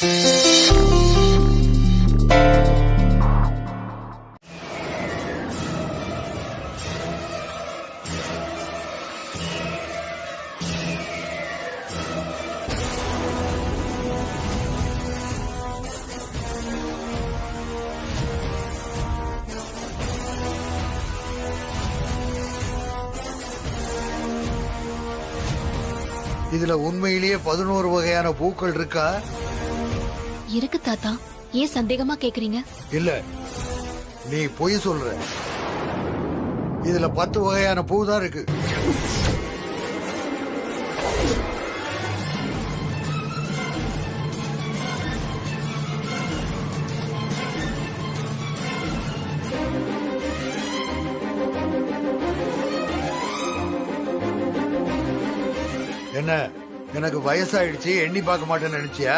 இதுல உண்மையிலேயே 11 வகையான பூக்கள் இருக்கா? இருக்கு தாத்தா. ஏன் சந்தேகமா கேக்குறீங்க? இல்ல, நீ பொய் சொல்ற. இதுல 10 வகையான பூ தான் இருக்கு. என்ன, எனக்கு வயசாயிடுச்சு, எண்ணி பார்க்க மாட்டேன்னு நினைச்சியா?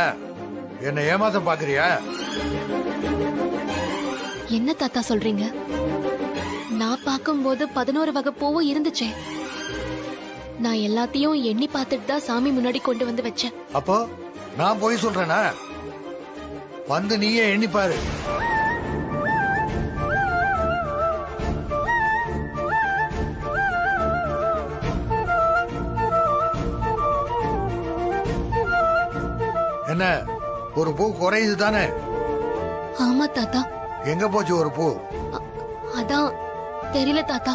என்ன ஏமாத்த பாக்குறியா? என்ன தாத்தா சொல்றீங்க? நான் பார்க்கும்போது 11 வகை பூவும் இருந்துச்சே. நான் எல்லாத்தையும் எண்ணி பார்த்துட்டு தான் சாமி முன்னாடி கொண்டு வந்து வச்சேன். அப்போ நான் போய் சொல்றேனா? வந்து நீயே எண்ணி பாரு. என்ன, ஒரு பூ குறையுது தானே? ஆமா தாத்தா. எங்க போச்சு ஒரு பூ? அதான் தெரியல தாத்தா.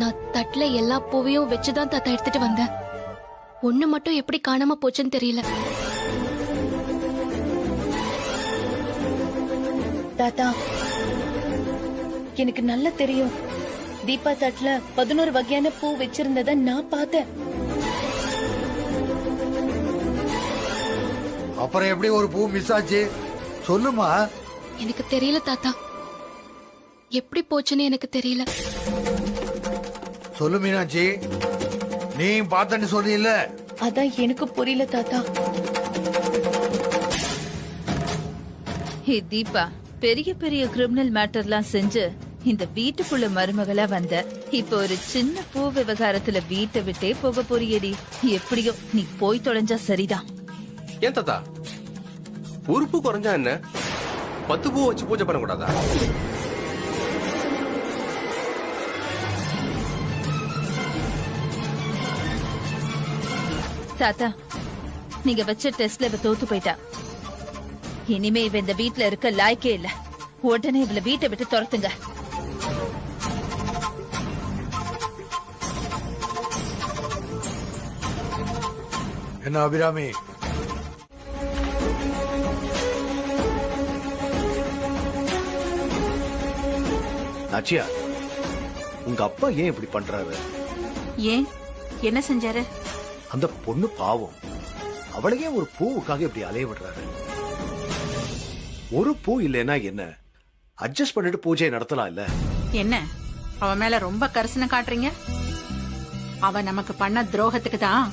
நான் தட்டுல எல்லா பூவையும் வச்சுதான் தாத்தா எடுத்துட்டு வந்தேன். ஒண்ணு மட்டும் எப்படி காணாம போச்சுன்னு தெரியல. தாத்தா, எனக்கு நல்லா தெரியும். தீபா தட்டுல 11 வகையான பூ வச்சிருந்தத நான் பார்த்தேன். அப்புறம் எப்படி ஒரு பூ மிஸ் ஆச்சு? சொல்லுமா. எனக்கு தெரியல தாத்தா. எப்படி போச்சுன்னு எனக்கு தெரியல. சொல்லு மீனாட்சி, நீ பார்த்தன்னு சொல்றீல்ல? அதான் எனக்கு புரியல தாத்தா. ஹே தீபா, பெரிய பெரிய கிரிமினல் மேட்டர்லாம் செஞ்சு இந்த வீட்டுக்குள்ள மருமகளா வந்த இப்ப ஒரு சின்ன பூ விவகாரத்துல வீட்டை விட்டே போக போறியடி. எப்படியோ நீ போய் தொலைஞ்சா சரிதான். ஏன் தாத்தா, ஒரு பூ குறைஞ்சா என்ன? 10 பூ வச்சு பூஜை பண்ண கூடாதா? தாத்தா, நீங்க வச்ச டெஸ்ட்ல இவ தோத்து போயிட்டா. இனிமே இவ இந்த வீட்டுல இருக்க லாய்க்கே இல்ல. உடனே இவள வீட்டை விட்டு துரத்துங்க. என்ன அபிராமி, நாச்சியா, உங்க அப்பா ஏன் இப்படி பண்றாரு? ஏன், என்ன செஞ்சாரு? அந்த பொண்ணு பாவம், அவளையே ஒரு பூவுக்காக இப்படி அலைய விடுறாரு. ஒரு பூ இல்லைன்னா என்ன, அட்ஜஸ்ட் பண்ணிட்டு பூஜையை நடத்தலாம் இல்ல? என்ன, அவன் மேல ரொம்ப கரிசனம் காட்டுறீங்க? அவ நமக்கு பண்ண துரோகத்துக்கு தான்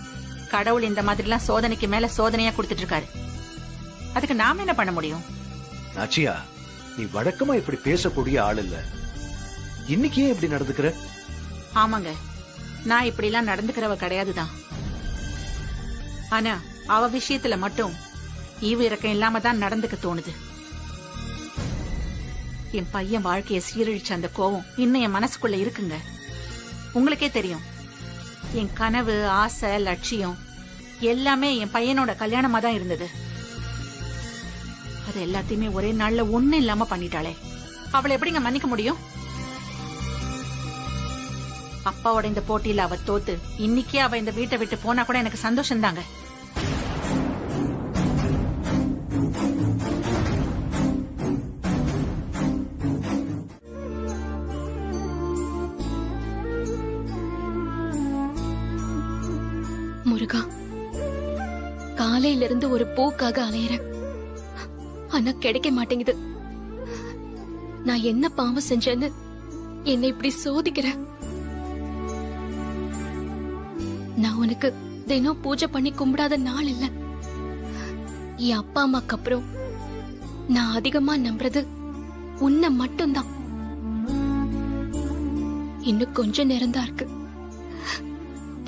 கடவுள் இந்த மாதிரி எல்லாம் சோதனைக்கு மேல சோதனையா கொடுத்துட்டு இருக்காரு. அதுக்கு நாம என்ன பண்ண முடியும்? நாச்சியா, நீ வழக்கமா இப்படி பேசக்கூடிய ஆள் இல்ல. இன்னைக்கு ஏன் இப்படி நடந்துக்கிற? ஆமாங்க, நான் இப்படி எல்லாம் நடந்துக்கிறவ கிடையாதுதான். ஆனா அவ விஷயத்துல மட்டும் ஈவு இறக்கம் இல்லாம தான் நடந்துக்க தோணுது. என் பையன் வாழ்க்கைய சீரழிச்ச அந்த கோவம் இன்னும் என் மனசுக்குள்ள இருக்குங்க. உங்களுக்கே தெரியும், என் கனவு, ஆசை, லட்சியம் எல்லாமே என் பையனோட கல்யாணமா தான் இருந்தது. அது எல்லாத்தையுமே ஒரே நாள்ல ஒண்ணு இல்லாம பண்ணிட்டாளே, அவளை எப்படிங்க மன்னிக்க முடியும்? அப்பாவோட இந்த போட்டியில அவ தோத்து இன்னைக்கே அவ இந்த வீட்டை விட்டு போனா கூட எனக்கு சந்தோஷம் தாங்க. முருகா, காலையில இருந்து ஒரு பூக்காக அலையறேன். ஆனா கிடைக்க மாட்டேங்குது. நான் என்ன பாவம் செஞ்சேன்னு என்னை இப்படி சோதிக்கிறேன். நான் உனக்கு தினம் பூஜை பண்ணி கும்பிடாத நாள் இல்ல. என் அப்பா அம்மாக்கு அப்புறம் நான் அதிகமா நம்புறது உன்னை மட்டும்தான். இன்னும் கொஞ்ச நேரம் தான் இருக்கு.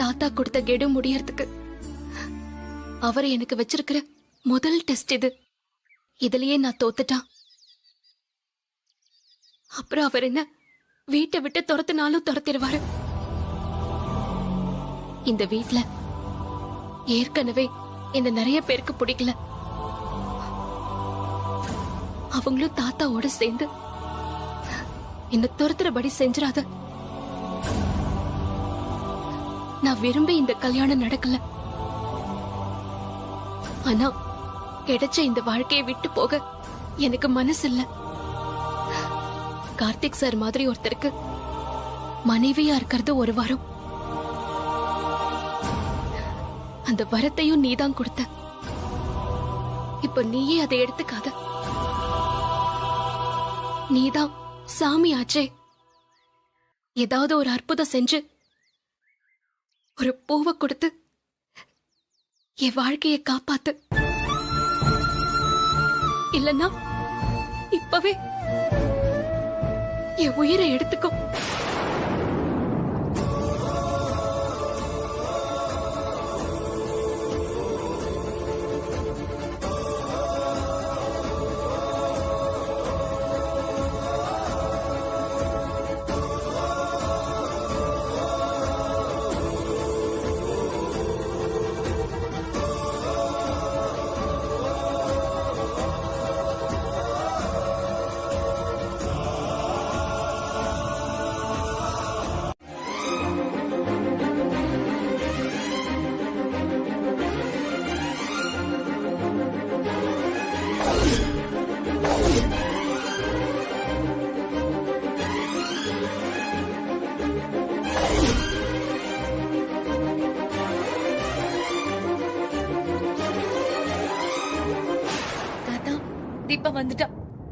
தாத்தா கொடுத்த கெடு முடியறதுக்கு. அவர் எனக்கு வச்சிருக்கிற முதல் டெஸ்ட் இது. இதுலயே நான் தோத்துட்டா அப்புறம் அவர் என்ன வீட்டை விட்டு துரத்தினாலும் துரத்திடுவாரு. இந்த வீட்ல ஏற்கனவே இந்த நிறைய பேருக்கு பிடிக்கல. அவங்களும் தாத்தாவோட சேர்ந்து என்ன துரத்துறபடி செஞ்சிடாத. நான் விரும்பி இந்த கல்யாணம் நடக்கல. ஆனா கிடைச்ச இந்த வாழ்க்கையை விட்டு போக எனக்கு மனசு இல்ல. கார்த்திக் சார் மாதிரி ஒருத்தருக்கு மனைவியா இருக்கிறது ஒரு வரம். அந்த வரத்தையும் நீதான் கொடுத்த. இப்ப நீயே அதை எடுத்துக்காத. நீதான் சாமி ஆச்சே. ஏதாவது ஒரு அற்புதம் செஞ்சு ஒரு பூவை கொடுத்து என் வாழ்க்கையை காப்பாத்து. இல்லன்னா இப்பவே என் உயிரை எடுத்துக்கோ.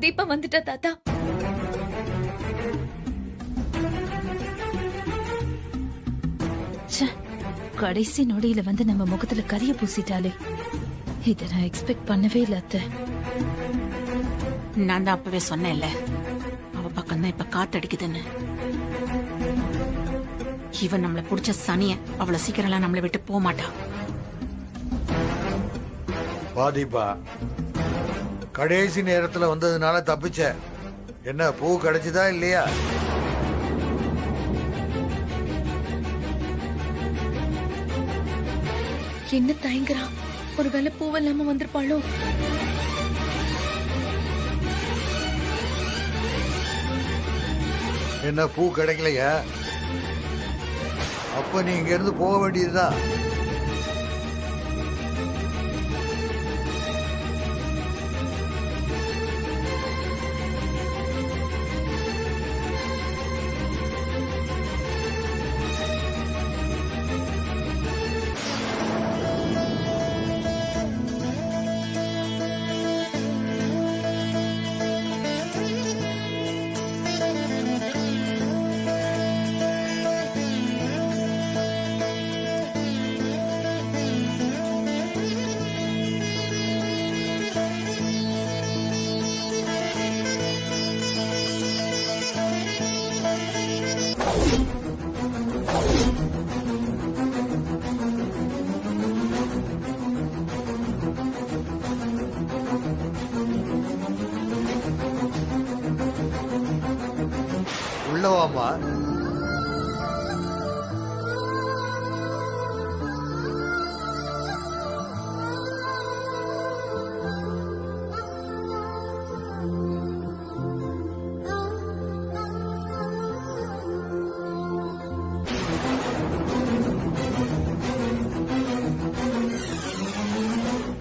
தீபா வந்துட்டா தாத்தா. கடைசி நொடியில வந்து நம்ம முகத்துல கரிய பூசிட்டாலே. இத நான் எக்ஸ்பெக்ட் பண்ணவே இல்ல அத்தை. நான் தான் அப்பவே சொன்னேன்ல, அவ பக்கம் தான் இப்ப காத்தடிக்குதுன்னு. இவன் நம்மள புடிச்ச சனிய அவ்வளவு சீக்கிரம் நம்மளை விட்டு போக மாட்டா. பாதிப்பா கடைசி நேரத்துல வந்ததுனால தப்பிச்ச. என்ன பூ கிடைச்சதா இல்லையா? என்ன தயங்குறா? ஒருவேளை பூவெல்லாம வந்திருப்பாளோ? என்ன பூ கிடைக்கலையா? அப்ப நீ இங்க இருந்து போக வேண்டியதுதான். உள்ளவாமா.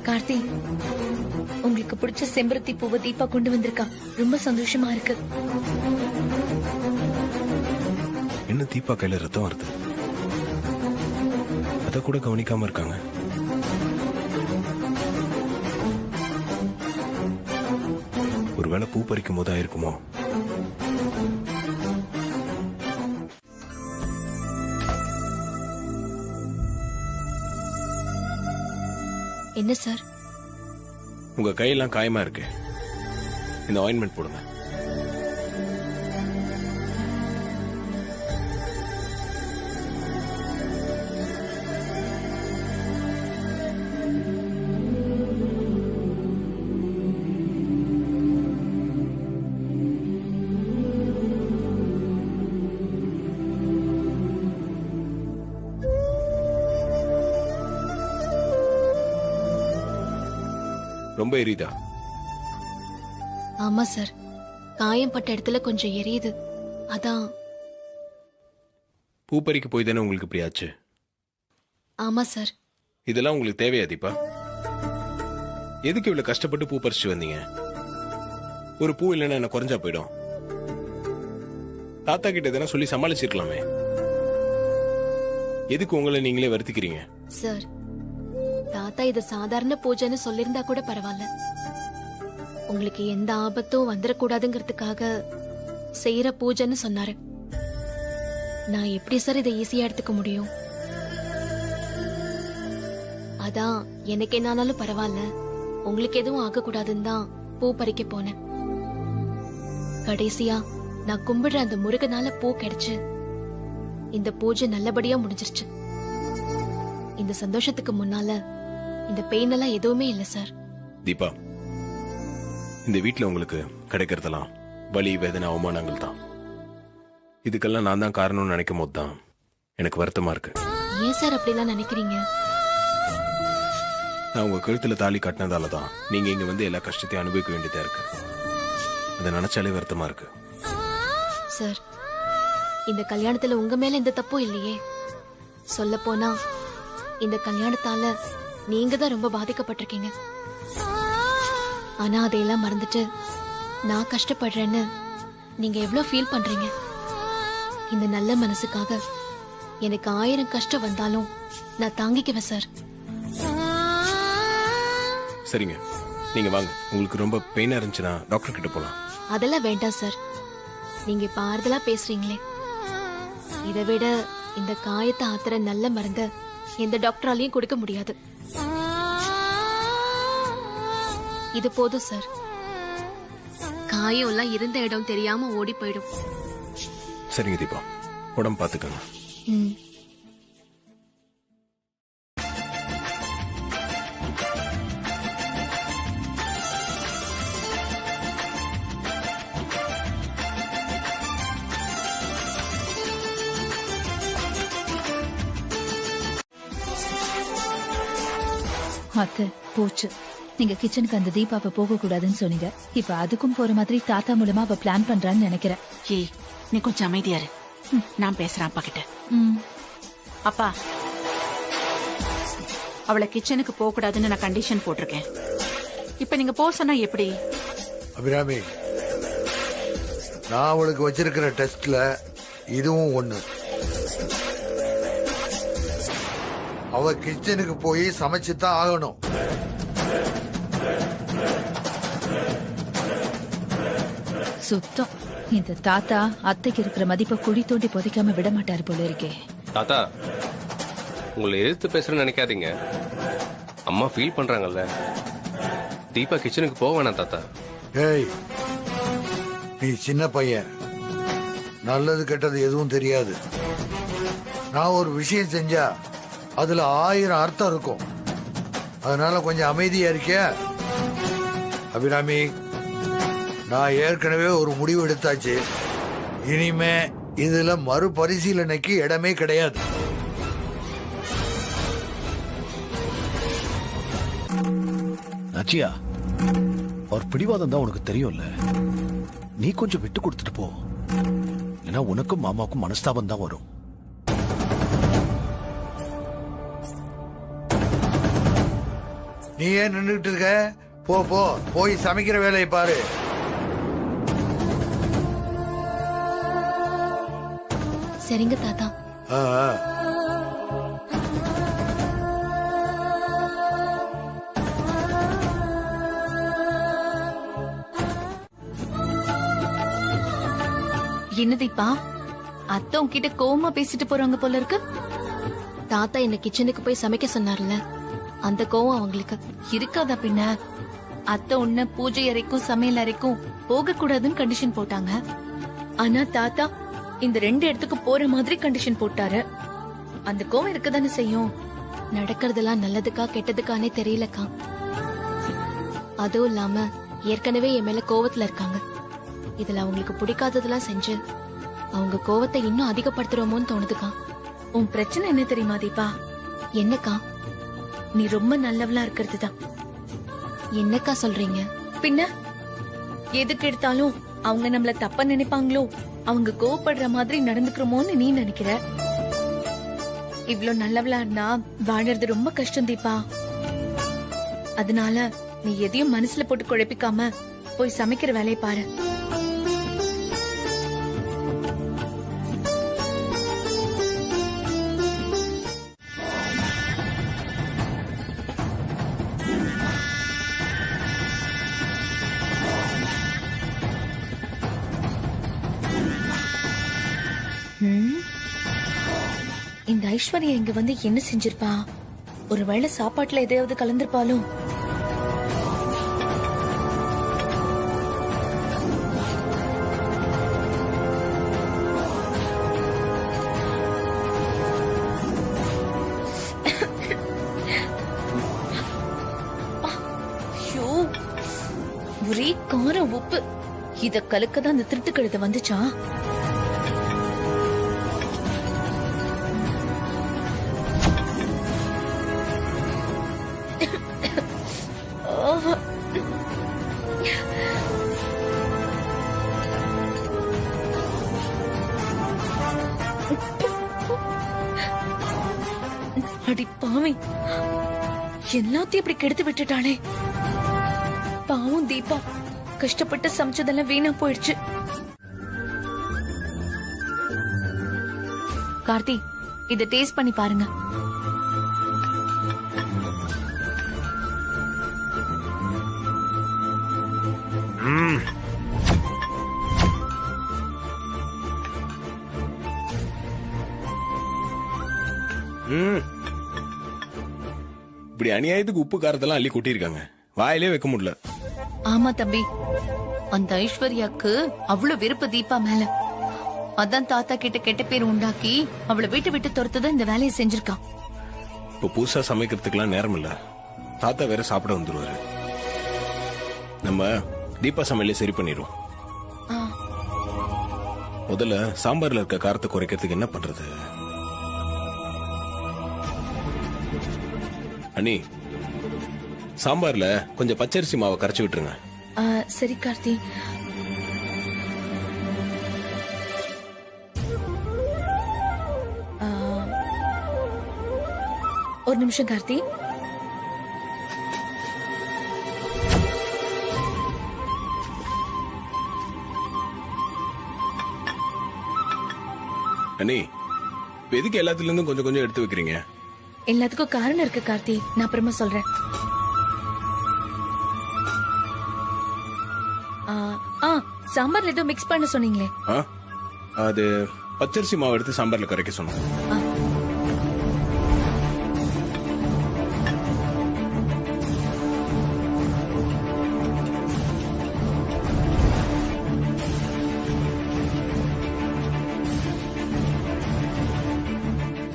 கார்த்தி, உங்களுக்கு பிடிச்ச செம்பருத்தி பூவை தீபா கொண்டு வந்திருக்கா. ரொம்ப சந்தோஷமா இருக்கு. என்ன தீபா கையில ரத்தம் வருது? அத கூட கவனிக்காம இருக்காங்க. ஒருவேளை பூ பறிக்கும் போது ஆயிருக்குமோ? என்ன சார்? உங்க கையெல்லாம் காயமா இருக்கு. இந்த ஆயின்மெண்ட் போடுங்க. ரொம்ப எரியுதா? ஆமா சார், காயம் பட்ட இடத்துல கொஞ்சம் எரியுது. அதான். பூ பறிக்க போய் தானே உங்களுக்கு இப்படி ஆச்சு? ஆமா சார். இதெல்லாம் உங்களுக்கு தேவையா தீபா? எதுக்கு இவ்வளவு கஷ்டப்பட்டு பூ பறிச்சுட்டு வந்தீங்க? ஒரு பூ இல்லைன்னா என்ன குறைஞ்சா போயிடும். தாத்தா கிட்ட தானே சொல்லி சமாளிச்சிருக்கலாமே. எதுக்கு உங்களை நீங்களே வருத்திக்கிறீங்க? சார், தாத்தா இது சாதாரண பூஜைன்னு சொல்லிருந்தா கூட பரவாயில்ல. உங்களுக்கு எந்த ஆபத்தும் வந்துடக்கூடாதுங்கிறதுக்காக செய்யற பூஜைன்னு சொன்னாரு. நான் எப்படி சார் இதை ஈஸியா எடுத்துக்க முடியும்? அதான் எனக்கு என்னாலும் பரவாயில்ல, உங்களுக்கு எதுவும் ஆகக்கூடாதுன்னு தான் பூ பறிக்க போனேன். கடைசியா நான் கும்பிடுற அந்த முருகனால பூ கிடைச்சு இந்த பூஜை நல்லபடியா முடிஞ்சிருச்சு. இந்த சந்தோஷத்துக்கு முன்னால இந்த பெயின் எல்லாம் எதுவுமே இல்ல சார். தீபா, இந்த வீட்டுல உங்களுக்கு கிடைக்கிறதெல்லாம் வலி, வேதனை, அவமானங்கள் தான். இதுக்கெல்லாம் நான் தான் காரணம்னு நினைக்கும் போது தான் எனக்கு வருத்தமா இருக்கு. ஏன் சார் அப்படிலாம் நினைக்கிறீங்க? நான் உங்க கழுத்துல தாலி கட்டினதால தான் நீங்க இங்க வந்து எல்லா கஷ்டத்தையும் அனுபவிக்க வேண்டியதா இருக்கு. அதை நினைச்சாலே வருத்தமா இருக்கு. சார், இந்த கல்யாணத்துல உங்க மேல எந்த தப்பும் இல்லையே. சொல்ல போனா இந்த கல்யாணத்தால நீங்க தான் ரொம்ப பாதிக்கப்பட்டிருக்கீங்க. ஆனா அதையெல்லாம் மறந்துட்டு நான் கஷ்டப்படுறேன்னு நீங்க எவ்வளவு ஃபீல் பண்றீங்க. இந்த நல்ல மனசுக்காக எனக்கு 1000 கஷ்டம் வந்தாலும் நான் தாங்கிக்குவேன் சார். சரிங்க, நீங்க வாங்க. உங்களுக்கு ரொம்ப பெயினா இருந்துச்சுன்னா டாக்டர் கிட்ட போலாம். அதெல்லாம் வேண்டாம் சார். நீங்க இப்ப ஆறுதலா பேசுறீங்களே, இதை விட இந்த காயத்தை ஆத்துற நல்ல மருந்த எந்த டாக்டராலையும் கொடுக்க முடியாது. இது போதும் சார். காயம் எல்லாம் இருந்த இடம் தெரியாம ஓடி போயிடும். சரிங்க தீபா, உடம்பு பாத்துக்கங்க. ம். அத்தை, போச்சு. நீங்க கிச்சனுக்கு அந்த தீபாவை போக கூடாதுன்னு சொன்னீங்க. இப்ப அதுக்கும் போற மாதிரி தாத்தா மூலமா அவ பிளான் பண்றான்னு நினைக்கிறேன். ஏய், நீ கொஞ்சம் அமைதியா இரு. நான் பேசுறேன் அப்பா கிட்ட. அப்பா, அவளை கிச்சனுக்கு போக கூடாதுன்னு நான் கண்டிஷன் போட்டிருக்கேன். இப்ப நீங்க போக சொன்னா எப்படி? அபிராமி, நான் அவளுக்கு வச்சிருக்கிற டெஸ்ட்ல இதுவும் ஒண்ணு. அவ கிச்சனுக்கு போய் சமைச்சுதான் ஆகணும். சுத்தம். இந்த தாத்தா அத்தைக்கு இருக்கிற மதிப்பை குழி தோண்டி புதைக்காம விட மாட்டாரு போல இருக்கே. தாத்தா, உங்களை எதிர்த்து பேசுறேன்னு நினைக்காதீங்க. அம்மா ஃபீல் பண்றாங்கல்ல. தீபா கிச்சனுக்கு போக வேணாம் தாத்தா. ஏய், நீ சின்ன பையன், நல்லது கெட்டது எதுவும் தெரியாது. நான் ஒரு விஷயம் செஞ்சா அதுல 1000 அர்த்தம் இருக்கும். அதனால கொஞ்சம் அமைதியா இருக்கியா? அபிராமி, நான் ஏற்கனவே ஒரு முடிவு எடுத்தாச்சு. இனிமே இதுல மறுபரிசீலனைக்கு இடமே கிடையாது. நச்சியா, அவர் பிடிவாதம் தான் உனக்கு தெரியும்ல. நீ கொஞ்சம் விட்டு கொடுத்துட்டு போ. ஏன்னா உனக்கும் மாமாவுக்கும் மனஸ்தாபம் தான் வரும். நீ ஏன் நின்றுட்டு இருக்க? போ போ, போய் சமைக்கிற வேலையை பாரு. சரிங்க தாத்தா. ஆ, ஆ. என்ன தீபா, அத்தை உன்கிட்ட கோவமா பேசிட்டு போறாங்க போல இருக்கு. தாத்தா என்ன கிச்சனுக்கு போய் சமைக்க சொன்னார்ல, அந்த கோவம் அவங்களுக்கு இருக்காதா பின்ன? அத்தை உன்ன பூஜை அறைக்கும் சமையல் அறைக்கும் போக கூடாதுன்னு கண்டிஷன் போட்டாங்க. ஆனா தாத்தா இந்த 2 இடத்துக்கு போற மாதிரி கண்டிஷன் போட்டாரு. அந்த கோவம் இருக்கதானே செய்யும். நடக்கிறதெல்லாம் நல்லதுக்கா கெட்டதுக்கானே தெரியலக்கா. அதுவும் இல்லாம ஏற்கனவே என் மேல கோவத்துல இருக்காங்க. இதுல அவங்களுக்கு பிடிக்காததெல்லாம் செஞ்சு அவங்க கோவத்தை இன்னும் அதிகப்படுத்துறோமோன்னு தோணுதுக்கா. உன் பிரச்சனை என்ன தெரியுமா தீபா? என்னக்கா? நீ ரொம்ப நல்லவளா இருக்கிறது தான். என்னக்கா சொல்றீங்க? பின்ன எதுக்கு எடுத்தாலும் அவங்க நம்மள தப்பா நினைப்பாங்களோ, அவங்க கோவப்படுற மாதிரி நடந்துக்கிறோமோன்னு நீ நினைக்கிற. இவ்ளோ நல்லவளா இருந்தா வாழறது ரொம்ப கஷ்டம் தீபா. அதனால நீ எதையும் மனசுல போட்டு குழப்பிக்காம போய் சமைக்கிற வேலையை பாரு. இந்த ஐஸ்வர்யா இங்க வந்து என்ன செஞ்சிருப்பா? ஒருவேளை சாப்பாட்டுல எதையாவது கலந்திருப்பாலும். ஐயோ, ஒரே காரம் உப்பு. இத கலக்கதான் அந்த திருட்டு கழுத வந்துச்சா? அடி பாவி, எல்லாத்தையும் இப்படி கெடுத்து விட்டுட்டாளே. பாவம் தீபா, கஷ்டப்பட்டு சமைச்சதெல்லாம் வீணா போயிடுச்சு. கார்த்தி, இத டேஸ்ட் பண்ணி பாருங்க. இப்படி அநியாயத்துக்கு உப்பு காரத்தெல்லாம் அள்ளி கொட்டிருக்காங்க, வாயிலே வைக்க முடியல. ஆமா தம்பி, அந்த ஐஸ்வர்யாக்கு அவ்வளவு விருப்ப தீபா மேல. அதான் தாத்தா கிட்ட கெட்ட பேர் உண்டாக்கி அவளை வீட்டு விட்டு துரத்துதான் இந்த வேலையை செஞ்சிருக்கான். இப்ப புதுசா சமைக்கிறதுக்கெல்லாம் நேரம் இல்ல. தாத்தா வேற சாப்பிட வந்துருவாரு. நம்ம தீபா சமையல சரி பண்ணிடுவோம். முதல்ல சாம்பார்ல இருக்க காரத்தை குறைக்கிறதுக்கு என்ன பண்றது? அண்ணி, சாம்பார்ல கொஞ்சம் பச்சரிசி மாவை கரைச்சு விட்டுருங்க. சரி கார்த்தி. ஒரு நிமிஷம் கார்த்தி. அண்ணி, எதுக்கு எல்லாத்துல இருந்தும் கொஞ்சம் கொஞ்சம் எடுத்து வைக்கிறீங்க? எல்லாத்துக்கும் காரணம் இருக்கு கார்த்தி, நான் அப்புறமா சொல்றேன். சாம்பார்ல ஏதோ மிக்ஸ் பண்ண சொன்னீங்களே, அது பச்சரிசி மாவு எடுத்து சாம்பார்ல கரைக்க சொன்னோம்.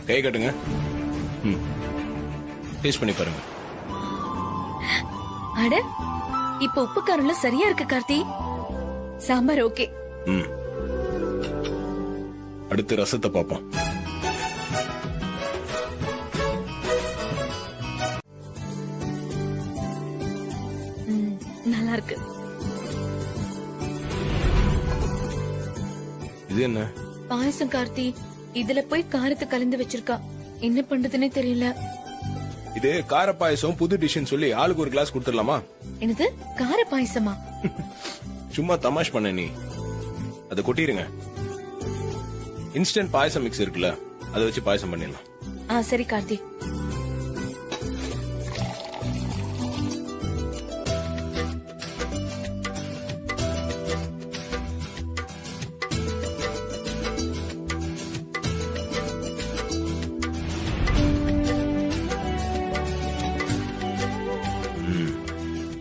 கை கட்டுங்க. டேஸ்ட் பண்ணி பாருங்க. அட, இப்ப உப்பு காரம்லாம் சரியா இருக்கு கார்த்தி. சாம்பார் ஓகே. அடுத்து ரசத்தை பாப்போம். நல்லா இருக்கு. இது என்ன? பாயசம் கார்த்தி. இதுல போய் காரத்தை கலந்து வச்சிருக்கா. என்ன பண்றதுன்னே தெரியல. இது கார பாயசம், புது டிஷ்னு சொல்லி ஆளுக்கு ஒரு கிளாஸ் கொடுத்துடலாமா? என்னது, கார பாயசமா? சும்மா தமாஷ் பண்ண நீ. அதை கொட்டிருங்க. இன்ஸ்டன்ட் பாயசம் மிக்ஸ் இருக்குல்ல, அதை வச்சு பாயசம் பண்ணிடலாம். சரி கார்த்தி.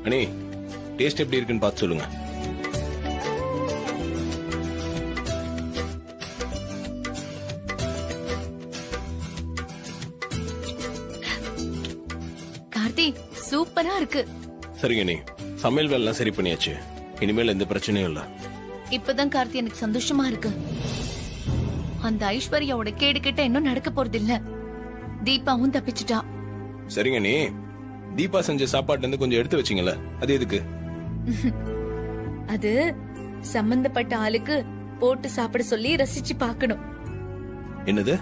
அண்ணி, டேஸ்ட் எப்படி இருக்குன்னு பார்த்து சொல்லுங்க. கார்த்தி, சூப்பரா இருக்கு. சரிங்க நீ, சமையல் வேலை சரி பண்ணியாச்சு. இனிமேல் எந்த பிரச்சனையும் இல்ல. இப்பதான் கார்த்தி எனக்கு சந்தோஷமா இருக்கு. அந்த ஐஸ்வர்யாவோட கேடு கிட்ட இன்னும் நடக்க போறது இல்ல. தீபாவும் தப்பிச்சுட்டா. சரிங்க நீ, தீபா செஞ்ச சாப்பாட்டுல இருந்து கொஞ்சம் எடுத்து வச்சீங்கல்ல, அது எதுக்கு? அது சம்பந்தப்பட்ட ஆளுக்கு போட்டு சாப்பிட சொல்லி ரசிச்சு பார்க்கணும். என்னது?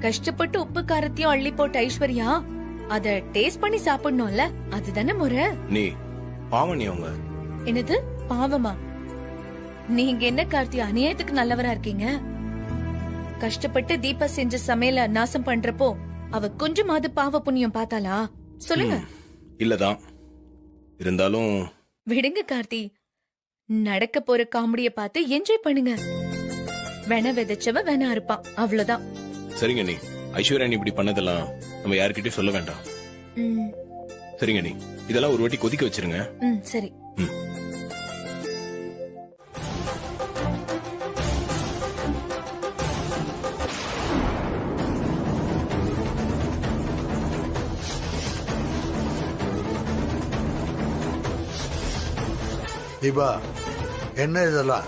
கஷ்டப்பட்டு உப்பு காரத்தையும் அள்ளி போட்ட ஐஸ்வர்யா அத டேஸ்ட் பண்ணி சாப்பிடணும்ல, அதுதானே முறை. நீ பாவம். நீ அவங்க என்னது பாவமா? நீங்க என்ன கார்த்தி அநியாயத்துக்கு நல்லவரா இருக்கீங்க? கஷ்டப்பட்டு தீபா செஞ்ச சமையல நாசம் பண்றப்போ அவ கொஞ்சமாவது பாவ புண்ணியம் பார்த்தாளா? சொல்லுங்க. இல்லதான். இருந்தாலும் விடுங்க கார்த்தி, நடக்க போற காமெடிய பார்த்து என்ஜாய் பண்ணுங்க. வேணா விதைச்சவ வேணா இருப்பான், அவ்வளவுதான். சரிங்க நீ. ஐஸ்வர்யா நீ இப்படி பண்ணதெல்லாம் நம்ம யார்கிட்டயும் சொல்ல வேண்டாம். ம், சரிங்க நீ. இதெல்லாம் ஒரு வாட்டி கொதிக்க வச்சிருங்க. ம், சரி. தீபா, என்ன இதெல்லாம்?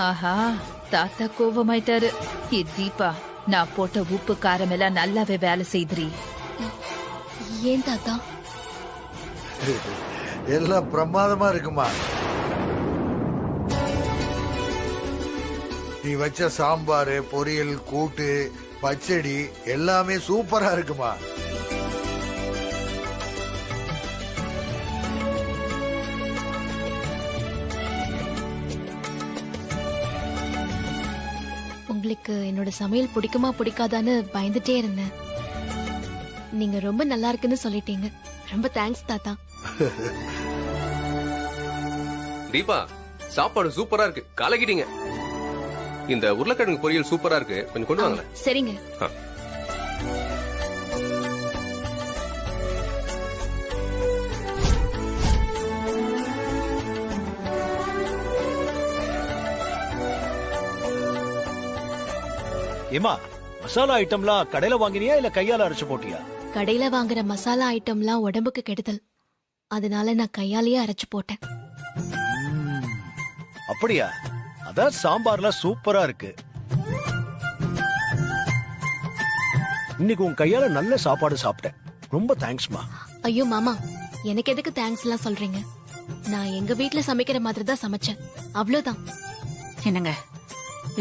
ஆஹா, தாத்தா கோவமாயிட்டாரு. தீபா, நான் போட்ட உப்பு காரம் எல்லாம் நல்லாவே வேலை செய்துரி. ஏன் தாத்தா? எல்லாம் பிரமாதமா இருக்குமா. நீ வச்ச சாம்பார், பொரியல், கூட்டு, பச்சடி எல்லாமே சூப்பரா இருக்குமா. உங்களுக்கு என்னோட சமையல் பிடிக்குமா பிடிக்காதான்னு பயந்துட்டே இருந்தேன். நீங்க ரொம்ப நல்லா இருக்குன்னு சொல்லிட்டீங்க. ரொம்ப தேங்க்ஸ் தாத்தா. தீபா, சாப்பாடு சூப்பரா இருக்கு, கலக்கிட்டீங்க. இந்த உருளைக்கிழங்கு பொரியல் சூப்பரா இருக்கு, கொஞ்சம் கொண்டு வாங்களேன். சரிங்க. ஏமா, மசாலா ஐட்டம்லாம் கடையில வாங்கினியா இல்ல கையால அரைச்சு போட்டியா? கடையில வாங்குற மசாலா ஐட்டம்லாம் உடம்புக்கு கெடுதல், அதனால நான் கையாலேயே அரைச்சு போட்டேன். அப்படியா? அதான் சாம்பார்ல சூப்பரா இருக்கு. இன்னைக்கு உன் கையால நல்ல சாப்பாடு சாப்பிட்டேன். ரொம்ப தேங்க்ஸ்மா. ஐயோ மாமா, எனக்கு எதுக்கு தேங்க்ஸ் எல்லாம் சொல்றீங்க? நான் எங்க வீட்ல சமைக்கிற மாதிரி தான் சமைச்சேன், அவ்வளவுதான். என்னங்க,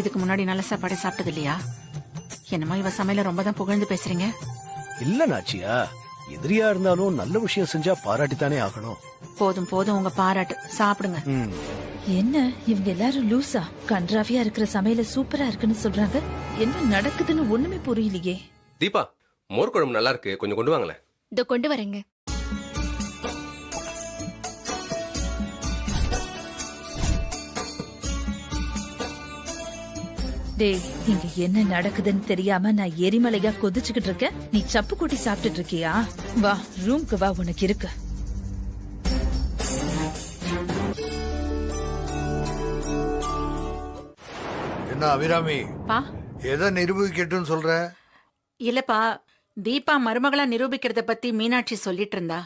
இதுக்கு முன்னாடி நல்ல சாப்பாடு சாப்பிட்டது இல்லையா? என்னமோ இவ சமையல ரொம்ப தான் புகழ்ந்து பேசுறீங்க. இல்ல நாச்சியா, எதிரியா இருந்தாலும் நல்ல விஷயம் செஞ்சா பாராட்டித்தானே ஆகணும். போதும் போதும் உங்க பாராட்டு, சாப்பிடுங்க. என்ன இவங்க எல்லாரும் லூசா? கன்றாவியா இருக்கிற சமையல சூப்பரா இருக்குன்னு சொல்றாங்க. என்ன நடக்குதுன்னு ஒண்ணுமே புரியலையே. தீபா, மோர் குழம்பு நல்லா இருக்கு, கொஞ்சம் கொண்டு வாங்களேன். இதோ கொண்டு வரேங்க. டேய், இங்க என்ன நடக்குதுன்னு தெரியாம நான் எரிமலையா கொதிச்சுக்கிட்டு இருக்கேன். நீ சப்பு கூட்டி சாப்பிட்டுட்டு இருக்கியா? வா, ரூம்க்கு வா, உனக்கு இருக்கு. என்ன அபிராமி, பா, எதை நிரூபிக்கட்டும்னு சொல்ற? இல்லப்பா, தீபா மருமகளா நிரூபிக்கிறத பத்தி மீனாட்சி சொல்லிட்டு இருந்தா,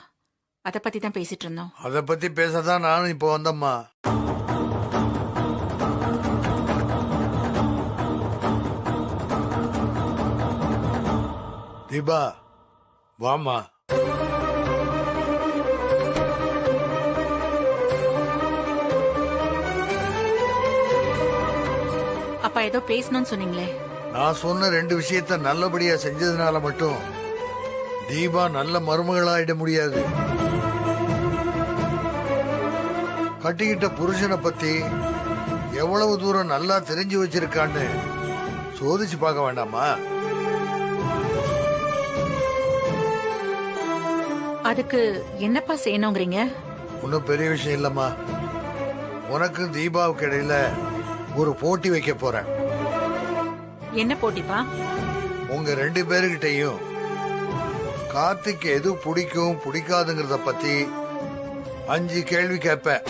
அத பத்தி தான் பேசிட்டு இருந்தோம். அத பத்தி பேசதான் நானும் இப்போ வந்தம்மா. தீபா, வாமா. அப்பா ஏதோ பேசணும்னு சொன்னீங்களே. நான் சொன்ன 2 விஷயத்த நல்லபடியா செஞ்சதுனால மட்டும் தீபா நல்ல மருமகளாயிட முடியாது. கட்டிக்கிட்ட புருஷனை பத்தி எவ்வளவு தூரம் நல்லா தெரிஞ்சு வச்சிருக்கான்னு சோதிச்சு பார்க்க வேண்டாமா? அதுக்கு என்னப்பா செய்யணுங்கிறீங்க? ஒன்னும் பெரிய விஷயம் இல்லம்மா. உனக்கு தீபாவுக்கு இடையில ஒரு போட்டி வைக்க போறேன். என்ன போட்டிப்பா? உங்க 2 பேருகிட்டையும் கார்த்திக் எது பிடிக்கும் பிடிக்காதுங்கிறத பத்தி 5 கேள்வி கேட்பேன்.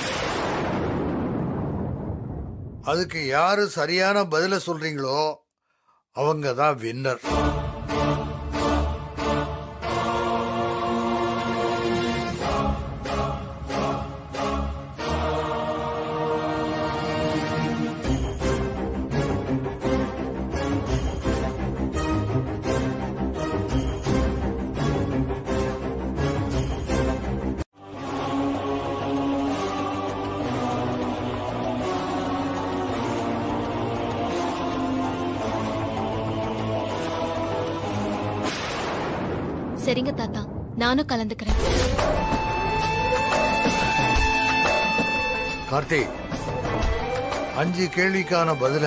அதுக்கு யாரு சரியான பதில சொல்றீங்களோ அவங்க தான் வின்னர். சரிங்க தாத்தா, நானும் கலந்துக்கிறேன். கார்த்திக், 5 கேள்விக்கான பதில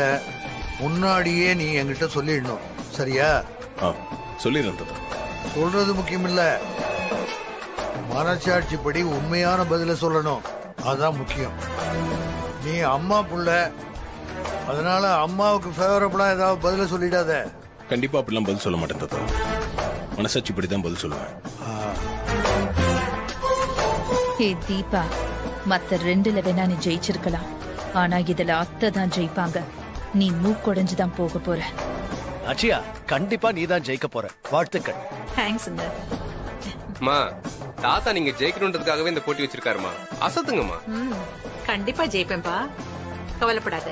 முன்னாடியே நீ என்கிட்ட சொல்லிடணும், சரியா? சொல்லிடுறேன் தாத்தா. சொல்றது முக்கியம் இல்ல, மனசாட்சிப்படி உண்மையான பதில சொல்லணும், அதான் முக்கியம். நீ அம்மா புள்ள, அதனால அம்மாவுக்கு ஃபேவரபிளா ஏதாவது பதில சொல்லிடாத. கண்டிப்பா அப்படிலாம் பதில் சொல்ல மாட்டேன் தாத்தா. மனசாட்சிப்படி தான் பதில் சொல்லுவேன். ஹே தீபா, மத்த 2ல வேணா நீ ஜெயிச்சிருக்கலாம், ஆனா இதுல அத்தை தான் ஜெயிப்பாங்க. நீ மூக்கொடைஞ்சுதான் போக போற. அச்சியா, கண்டிப்பா நீ தான் ஜெயிக்க போற. வாழ்த்துக்கள். தேங்க்ஸ்ங்க. அம்மா, தாத்தா நீங்க ஜெயிக்கணுன்றதுக்காகவே இந்த போட்டி வச்சிருக்காருமா. அசத்துங்கம்மா. கண்டிப்பா ஜெயிப்பேன்பா, கவலைப்படாத.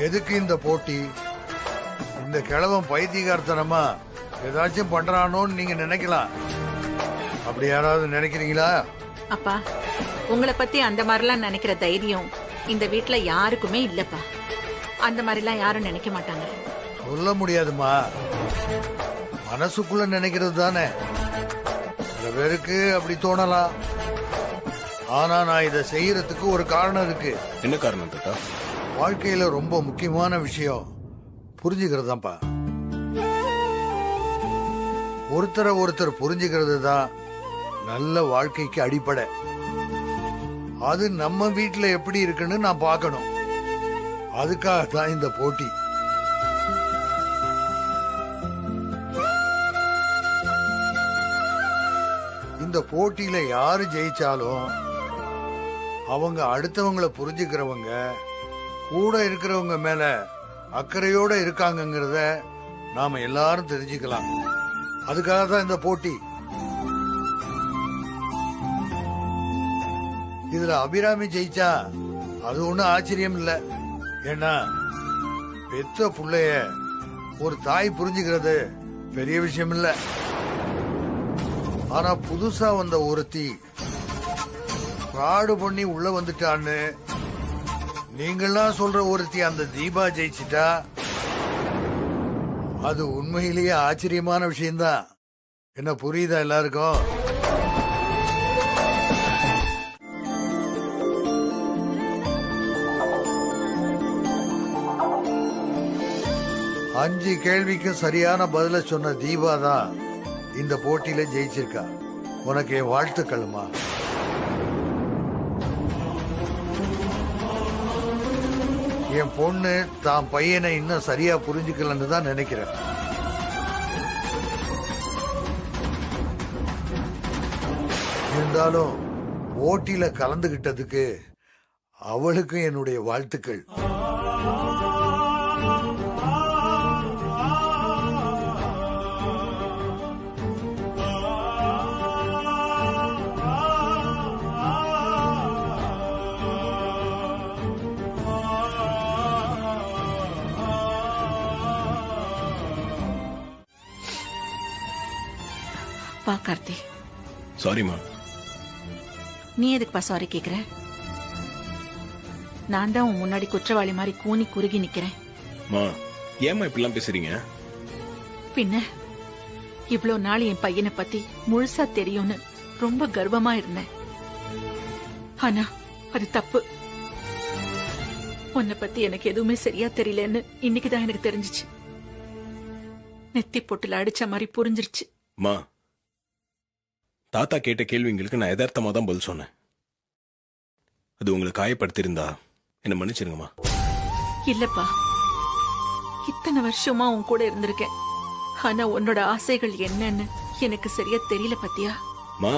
எதுக்கு இந்த போட்டி? இந்த கிழவன் பைத்தியகார்த்தனமா ஏதாச்சும் பண்றானோன்னு நீங்க நினைக்கலாம். அப்படி யாராவது நினைக்கிறீங்களா? அப்பா, உங்களை பத்தி அந்த மாதிரிலாம் நினைக்கிற தைரியம் இந்த வீட்டுல யாருக்குமே இல்லப்பா. அந்த மாதிரிலாம் யாரும் நினைக்க மாட்டாங்க. சொல்ல முடியாதுமா, மனசுக்குள்ள நினைக்கிறது தானே. சில பேருக்கு அப்படி தோணலாம், ஆனா நான் இதை செய்யறதுக்கு ஒரு காரணம் இருக்கு. என்ன காரணம் தாத்தா? வாழ்க்கையில ரொம்ப முக்கியமான விஷயம் புரிஞ்சுக்கிறதாப்பா. ஒருத்தரை ஒருத்தர் புரிஞ்சுக்கிறது தான் நல்ல வாழ்க்கைக்கு அடிப்படை. அது நம்ம வீட்டுல எப்படி இருக்குன்னு நான் பார்க்கணும். அதுக்காக தான் இந்த போட்டி. இந்த போட்டியில யாரு ஜெயிச்சாலும் அவங்க அடுத்தவங்களை புரிஞ்சுக்கிறவங்க, கூட இருக்கிறவங்க மேல அக்கறையோட இருக்காங்கங்கிறத நாம எல்லாரும் தெரிஞ்சுக்கலாம். அதுக்காக தான் இந்த போட்டி. இதுல அபிராமி ஜெயிச்சா அது ஒண்ணும் ஆச்சரியம் இல்ல. ஏன்னா பெத்த புள்ளைய ஒரு தாய் புரிஞ்சுக்கிறது பெரிய விஷயம் இல்ல. ஆனா புதுசா வந்த ஒருத்தி ஃப்ராடு பண்ணி உள்ள வந்துட்டான்னு நீங்கெல்லாம் சொல்ற ஒருத்தி அந்த தீபா ஜெயிச்சிட்டா அது உண்மையிலேயே ஆச்சரியமான விஷயம்தான். என்ன புரியுதா எல்லாருக்கும்? அஞ்சு கேள்விக்கு சரியான பதில சொன்ன தீபா தான் இந்த போட்டியில ஜெயிச்சிருக்கா. உனக்கு என் வாழ்த்துக்கள்மா. என் பொண்ணு தான் பையனை இன்னும் சரியா புரிஞ்சுக்கலன்னு தான் நினைக்கிறேன். இருந்தாலும் போட்டியில கலந்துகிட்டதுக்கு அவளுக்கும் என்னுடைய வாழ்த்துக்கள். பா கார்த்தி, சாரிமா. நீ எதுக்குப்பா சாரி கேக்குற? நான் தான் உன் முன்னாடி குற்றவாளி மாதிரி கூனி குறுகி நிக்கிறேன். ஏமா இப்படிலாம் பேசுறீங்க? பின்ன இவ்ளோ நாள் என் பையனை பத்தி முழுசா தெரியும்னு ரொம்ப கர்வமா இருந்தேன். ஆனா அது தப்பு. உன்னை பத்தி எனக்கு எதுவுமே சரியா தெரியலன்னு இன்னைக்குதான் எனக்கு தெரிஞ்சிச்சு. நெத்தி பொட்டுல அடிச்ச மாதிரி புரிஞ்சிருச்சு. மா, தாத்தா கேட்ட கேள்விங்களுக்கு நான் யதார்த்தமா தான் பதில் சொன்னேன். அது உங்களை காயப்படுத்திருந்தா என்ன மன்னிச்சிருங்கம்மா. இல்லப்பா, இத்தனை வருஷமா உன் கூட இருந்திருக்கேன். ஆனா உன்னோட ஆசைகள் என்னன்னு எனக்கு சரியா தெரியல பத்தியா. மா,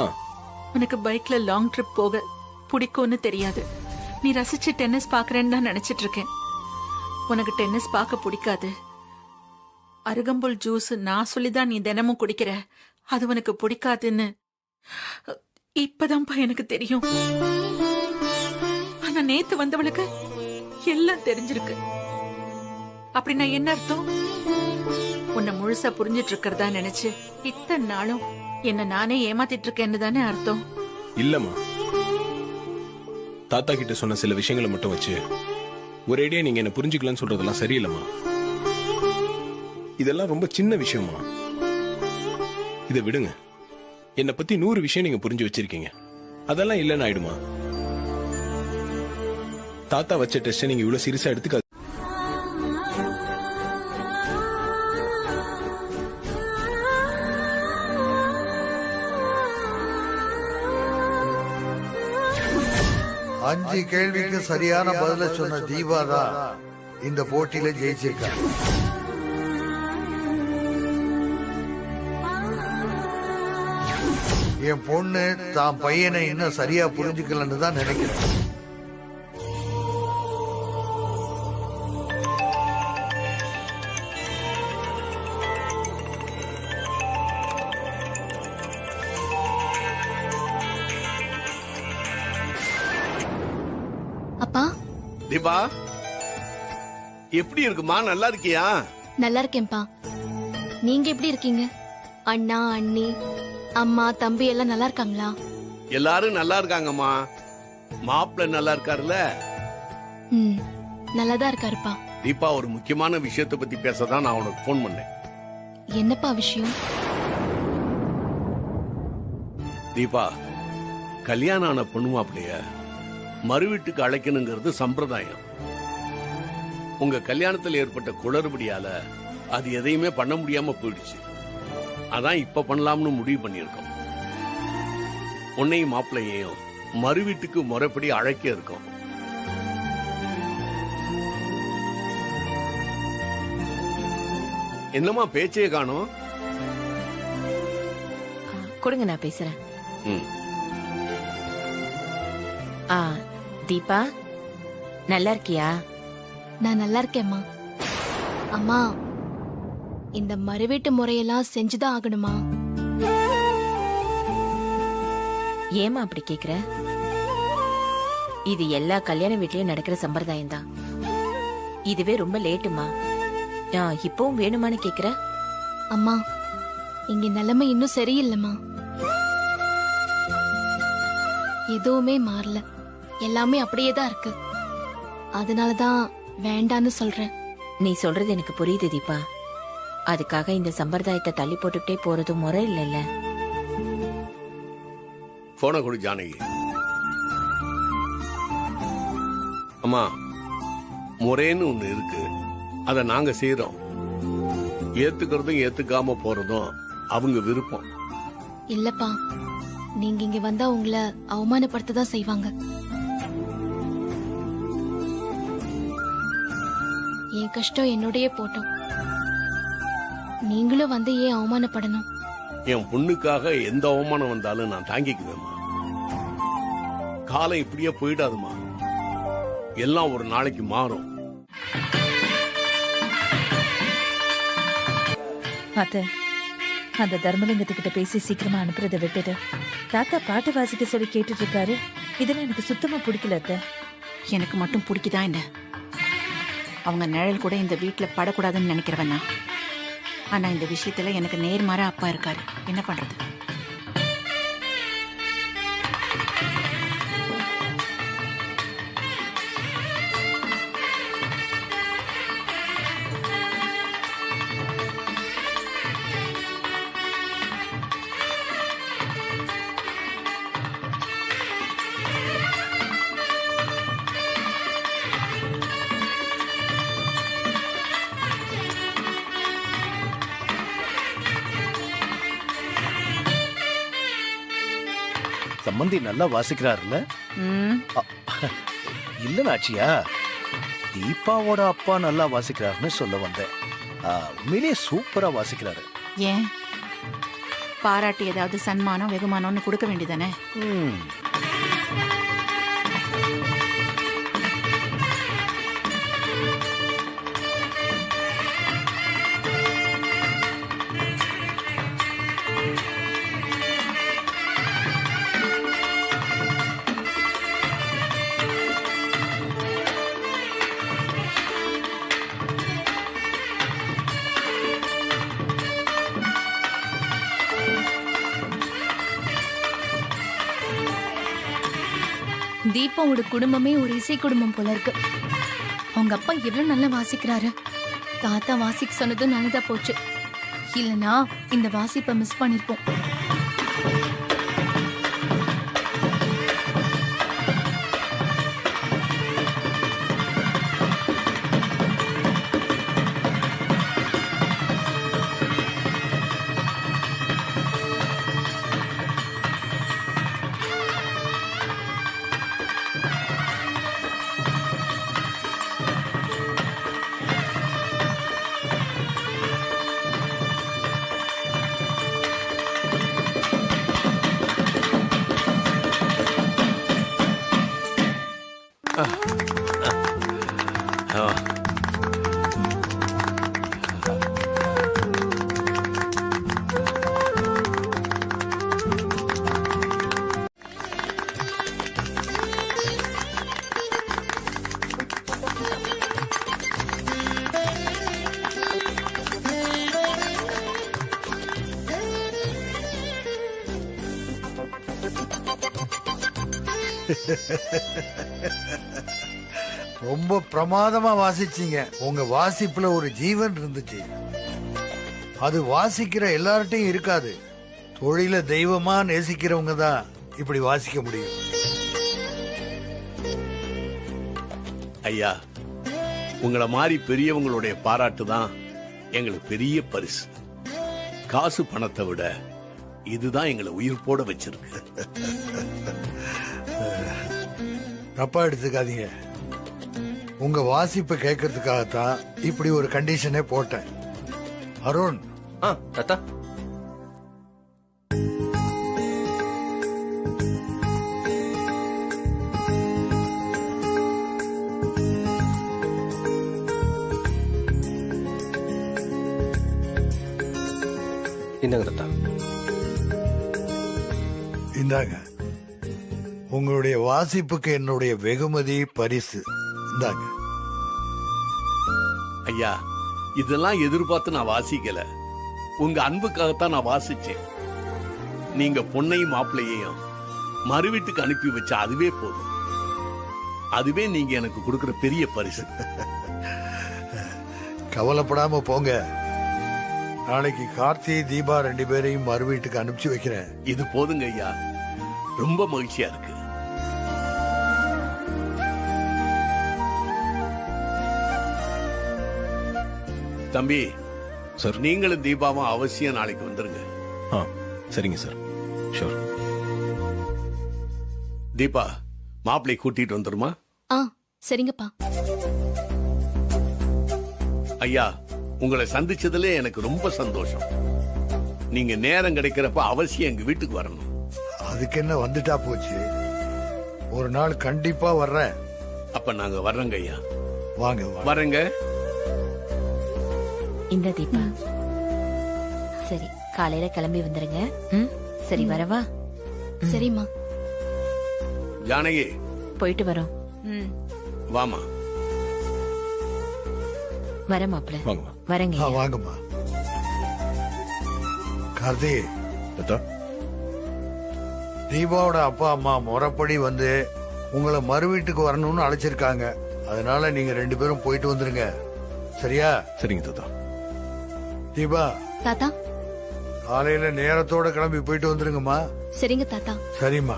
உனக்கு பைக்ல லாங் ட்ரிப் போக பிடிக்கும்னு தெரியாது. நீ ரசிச்சு டென்னிஸ் பாக்குறேன்னு தான் நினைச்சிட்டு இருக்கேன். உனக்கு டென்னிஸ் பார்க்க பிடிக்காது. அருகம்புல் ஜூஸ் நான் சொல்லிதான் நீ தினமும் குடிக்கிற, அது உனக்கு பிடிக்காதுன்னு இப்பதான்ப்பா எனக்கு தெரியும். ஆனா நேத்து வந்தவளுக்கு எல்லாம் தெரிஞ்சிருக்கு. அப்படின்னா என்ன அர்த்தம்? உன்னை முழுசா புரிஞ்சிட்டு இருக்கிறதா நினைச்சு இத்தனை நாளும் என்ன நானே ஏமாத்திட்டு இருக்கேன்னு தானே அர்த்தம்? இல்லம்மா, தாத்தா கிட்ட சொன்ன சில விஷயங்களை மட்டும் வச்சு ஒரேடியா நீங்க என்ன புரிஞ்சுக்கலன்னு சொல்றதெல்லாம் சரியில்லைம்மா. இதெல்லாம் ரொம்ப சின்ன விஷயமா. இதை விடுங்க. என்னை பத்தி 100 விஷயம் நீங்க புரிஞ்சு வச்சிருக்கீங்க, அதெல்லாம் இல்லைன்னு ஆயிடுமா? தாத்தா வச்ச டெஸ்ட் நீங்க இவ்வளவு சீரியஸா எடுத்துக்க. அஞ்சு கேள்விக்கு சரியான பதில சொன்ன தீபா தான் இந்த போட்டியில ஜெயிச்சிருக்காங்க. என் பொண்ணு தான் பையனை இன்னும் சரியா புரிஞ்சுக்கலன்னு தான் நினைக்கிறேன். அப்பா, தீபா எப்படி இருக்குமா? நல்லா இருக்கியா? நல்லா இருக்கேன்பா. நீங்க எப்படி இருக்கீங்க? அண்ணா, அண்ணி, அம்மா, தம்பி எல்லாம் நல்லா இருக்காங்களா? எல்லாரும் நல்லா இருக்காங்கம்மா. மாப்பிள்ள நல்லா இருக்காருல்ல? நல்லாதான் இருக்காருப்பா. தீபா, ஒரு முக்கியமான விஷயத்தை பத்தி பேசதான் நான் உனக்கு போன் பண்ணேன். என்னப்பா விஷயம்? தீபா, கல்யாணம் ஆன பொண்ணு மாப்பிள்ளைய மறு வீட்டுக்கு அழைக்கணுங்கிறது சம்பிரதாயம். உங்க கல்யாணத்தில் ஏற்பட்ட குளறுபடியால அது எதையுமே பண்ண முடியாம போயிடுச்சு. அதான் இப்ப பண்ணலாம்னு முடிவு பண்ணிருக்கோம். உன்னையும் மாப்பிள்ளையையும் மறு வீட்டுக்கு முறைப்படி அழைக்க இருக்கோம். என்னமா பேச்சே காணோம்? கொடுங்க, நான் பேசுறேன். ம். தீபா, நல்லா இருக்கியா? நான் நல்லா இருக்கேம்மா. அம்மா, இந்த மறுவீட்டு முறையெல்லாம் செஞ்சுதான் ஆகணுமா? ஏமா அப்படி கேக்குற? இது எல்லா கல்யாண வீட்லயும் நடக்கிற சம்பிரதாயம் தான். இதுவே ரொம்ப லேட்டுமா. இப்பவும் வேணுமான்னு கேக்குற? அம்மா, இங்க நிலைமை இன்னும் சரியில்லைம்மா. எதுவுமே மாறல, எல்லாமே அப்படியே தான் இருக்கு. அதனாலதான் வேண்டான்னு சொல்றேன். நீ சொல்றது எனக்கு புரியுது தீபா. அதுக்காக இந்த சம்பிரதாயத்தை தள்ளி போட்டுக்கிட்டே போறது முறை இல்லைல்ல. போன கொடு ஜானகி. அம்மா, முறைன்னு ஒண்ணு இருக்கு, அத நாங்க செய்யறோம். ஏத்துக்கிறதும் ஏத்துக்காம போறதும் அவங்க விருப்பம். இல்லப்பா, நீங்க இங்க வந்தா உங்களை அவமானப்படுத்ததான் செய்வாங்க. என் கஷ்டம் என்னோடயே போட்டோம். நீங்களும் வந்து ஏன் அவமானப்படணும்? என் பொண்ணுக்காக எந்த அவமானம் வந்தாலும் நான் தாங்கிக்குவேம்மா. காலம் இப்படியே போயிடாதுமா. எல்லாம் ஒரு நாளைக்கு மாறும். அத்தை, அந்த தர்மலிங்கத்துக்கிட்ட பேசி சீக்கிரமா அனுப்புறதை விட்டுட்டு தாத்தா பாட்டு வாசிக்க சொல்லி கேட்டுட்டு இருக்காரு. இதெல்லாம் எனக்கு சுத்தமா பிடிக்கல அத்தை. எனக்கு மட்டும் பிடிக்குதா என்ன? அவங்க நிழல் கூட இந்த வீட்டுல படக்கூடாதுன்னு நினைக்கிறவனா? ஆனா இந்த விஷயத்துல எனக்கு நேர்மாறா அப்பா இருக்காரு. என்ன பண்றது? சம்பந்தி நல்லா வாசிக்கிறாருல்ல? இல்ல நாச்சியா, தீபாவோட அப்பா நல்லா வாசிக்கிறாருன்னு சொல்ல வந்தேன். உண்மையிலேயே சூப்பரா வாசிக்கிறாரு. ஏன் பாராட்டி ஏதாவது சன்மானம் வெகுமானம்னு கொடுக்க வேண்டியதானே? தீபாவோட குடும்பமே ஒரு இசை குடும்பம் போல இருக்கு. அவங்க அப்பா எவ்வளவு நல்லா வாசிக்கிறாரு. தாத்தா வாசிக்க சொன்னதும் நல்லதா போச்சு. இல்லனா இந்த வாசிப்பை மிஸ் பண்ணிருப்போம். ரொம்ப பிரமாதமா வாசிச்சீங்க. உங்க வாசிப்புல ஒரு ஜீவன் இருந்துச்சு. அது வாசிக்கிற எல்லார்ட்டையும் இருக்காது. தொழில தெய்வமா நேசிக்கிறவங்க தான் இப்படி வாசிக்க முடியும். ஐயா, உங்களை மாதிரி பெரியவங்களுடைய பாராட்டு தான் எங்களுக்கு பெரிய பரிசு. காசு பணத்தை விட இதுதான் எங்களை உயிர் போட வச்சிருக்கு. தப்பா எடுத்துக்காதீங்க. உங்க வாசிப்பை கேட்கறதுக்காகத்தான் இப்படி ஒரு கண்டிஷனே போட்டேன். அருண். தாத்தா. இந்தாங்க தாத்தா. இந்தாங்க உங்களுடைய வாசிப்புக்கு என்னுடைய வெகுமதி பரிசு. இந்தாங்க. ஐயா, இதெல்லாம் எதிர்பார்த்து நான் வாசிக்கல. உங்க அன்புக்காகத்தான் நான் வாசிச்சேன். நீங்க பொண்ணையும் மாப்பிள்ளையையும் மறு வீட்டுக்கு அனுப்பி வச்சா அதுவே போதும். அதுவே நீங்க எனக்கு கொடுக்கிற பெரிய பரிசு. கவலைப்படாம போங்க. நாளைக்கு கார்த்தி தீபா 2 பேரையும் மறு வீட்டுக்கு அனுப்பிச்சு வைக்கிறேன். இது போதுங்க ஐயா, ரொம்ப மகிழ்ச்சியா இருக்கு. தம்பி சார், நீங்களும் தீபாவும் அவசியம் நாளைக்கு வந்துருங்க. சரிங்க சார். ஷூர். தீபா, மாப்பிள்ளை கூட்டிட்டு வந்துருமா? சரிங்கப்பா. ஐயா, உங்களை சந்திச்சதுல எனக்கு ரொம்ப சந்தோஷம். நீங்க நேரம் கிடைக்கிறப்ப அவசியம் எங்க வீட்டுக்கு வரணும். அதுக்கு என்ன, வந்துட்டா போச்சு. ஒரு நாள் கண்டிப்பா வர்றேன். அப்ப நாங்க வர்றோங்க ஐயா. வாங்க வரேங்க. இந்த தீபா, சரி காலையில கிளம்பி வந்துருங்க. சரி வரவா? சரிம்மா. ஜானகி, போயிட்டு வரோம். வாமா. வர மாப்பிள்ள. வாங்கம்மா. வரேங்க. வாங்கம்மா. கார்த்தி, தாத்தா, தீபாவோட அப்பா அம்மா முறைப்படி வந்து உங்களை மறு வீட்டுக்கு வரணும்னு அழைச்சிருக்காங்க. அதனால நீங்க 2 பேரும் போயிட்டு வந்துருங்க. சரியா? சரிங்க தாத்தா. தீபா, தாத்தா. காலையில நேரத்தோட கிளம்பி போயிட்டு வந்துருங்கம்மா. சரிங்க தாத்தா. சரிம்மா.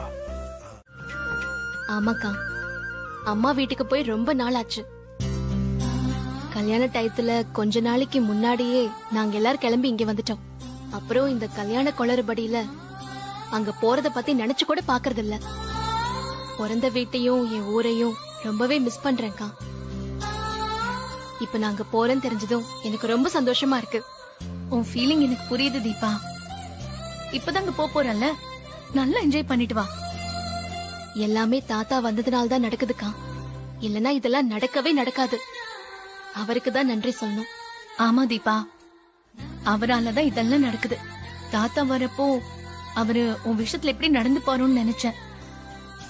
ஆமாக்கா, அம்மா வீட்டுக்கு போய் ரொம்ப நாள் ஆச்சு. கல்யாண டயத்துல கொஞ்ச நாளைக்கு முன்னாடியே நாங்க எல்லாரும் கிளம்பி இங்க வந்துட்டோம். அப்புறம் இந்த கல்யாண குளறுபடியில அங்க போறத பத்தி நினைச்சு கூட பாக்குறது இல்ல. பிறந்த வீட்டையும் என் ஊரையும் ரொம்பவே மிஸ் பண்றேன்க்கா. இப்ப நாங்க போறேன்னு தெரிஞ்சதும் எனக்கு ரொம்ப சந்தோஷமா இருக்கு. உன் ஃபீலிங் எனக்கு புரியுது தீபா. இப்பதான் அங்க போறல்ல, நல்லா என்ஜாய் பண்ணிட்டு வா. எல்லாமே தாத்தா வந்ததுனால தான் நடக்குதுக்கா. இல்லனா இதெல்லாம் நடக்கவே நடக்காது. அவருக்கு தான் நன்றி சொல்லணும். ஆமா தீபா, அவராலதான் இதெல்லாம் நடக்குது. தாத்தா வரப்போ அவரு உன் விஷயத்துல எப்படி நடந்து போறோம்னு நினைச்சேன்.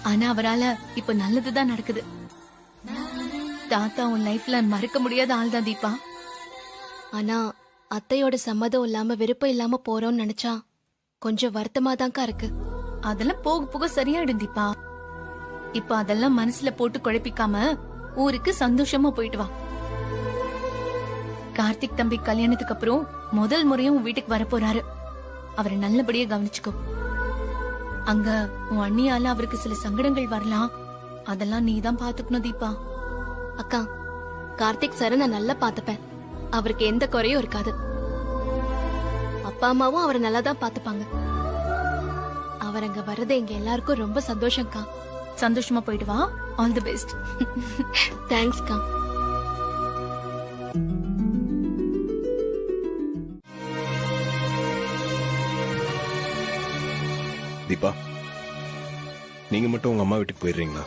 ஆனா அவரால இப்ப நல்லதுதான் நடக்குது. தாத்தா உன் லைஃப்ல மறக்க முடியாத ஆள் தான் தீபா. ஆனா அத்தையோட சம்மதம் இல்லாம விருப்பம் இல்லாம போறோம்னு நினைச்சா கொஞ்சம் வருத்தமா தான்க்கா இருக்கு. அதெல்லாம் போக போக சரியாயிடும் தீபா. இப்ப அதெல்லாம் மனசுல போட்டு குழப்பிக்காம ஊருக்கு சந்தோஷமா போயிட்டு வா. கார்த்திக் தம்பி கல்யாணத்துக்கு அப்புறம் முதல் முறையும் உன் வீட்டுக்கு வர போறாரு. அவரை நல்லபடியா கவனிச்சுக்கோ. அங்க உன் அண்ணியால அவருக்கு சில சங்கடங்கள் வரலாம், அதெல்லாம் நீதான் பாத்துக்கணும் தீபா. அக்கா, கார்த்திக் சார நான் நல்லா பாத்துப்பேன். அவருக்கு எந்த குறையும் இருக்காது. அப்பா அம்மாவும் அவரை நல்லா தான் பாத்துப்பாங்க. அவர் அங்க வர்றது எங்க எல்லாருக்கும் ரொம்ப சந்தோஷம்க்கா. சந்தோஷமா போயிட்டு வா. All the best. தேங்க்ஸ்க்கா. தீபா, நீங்க மட்டும் உங்க அம்மா வீட்டுக்கு போயிடுறீங்களா?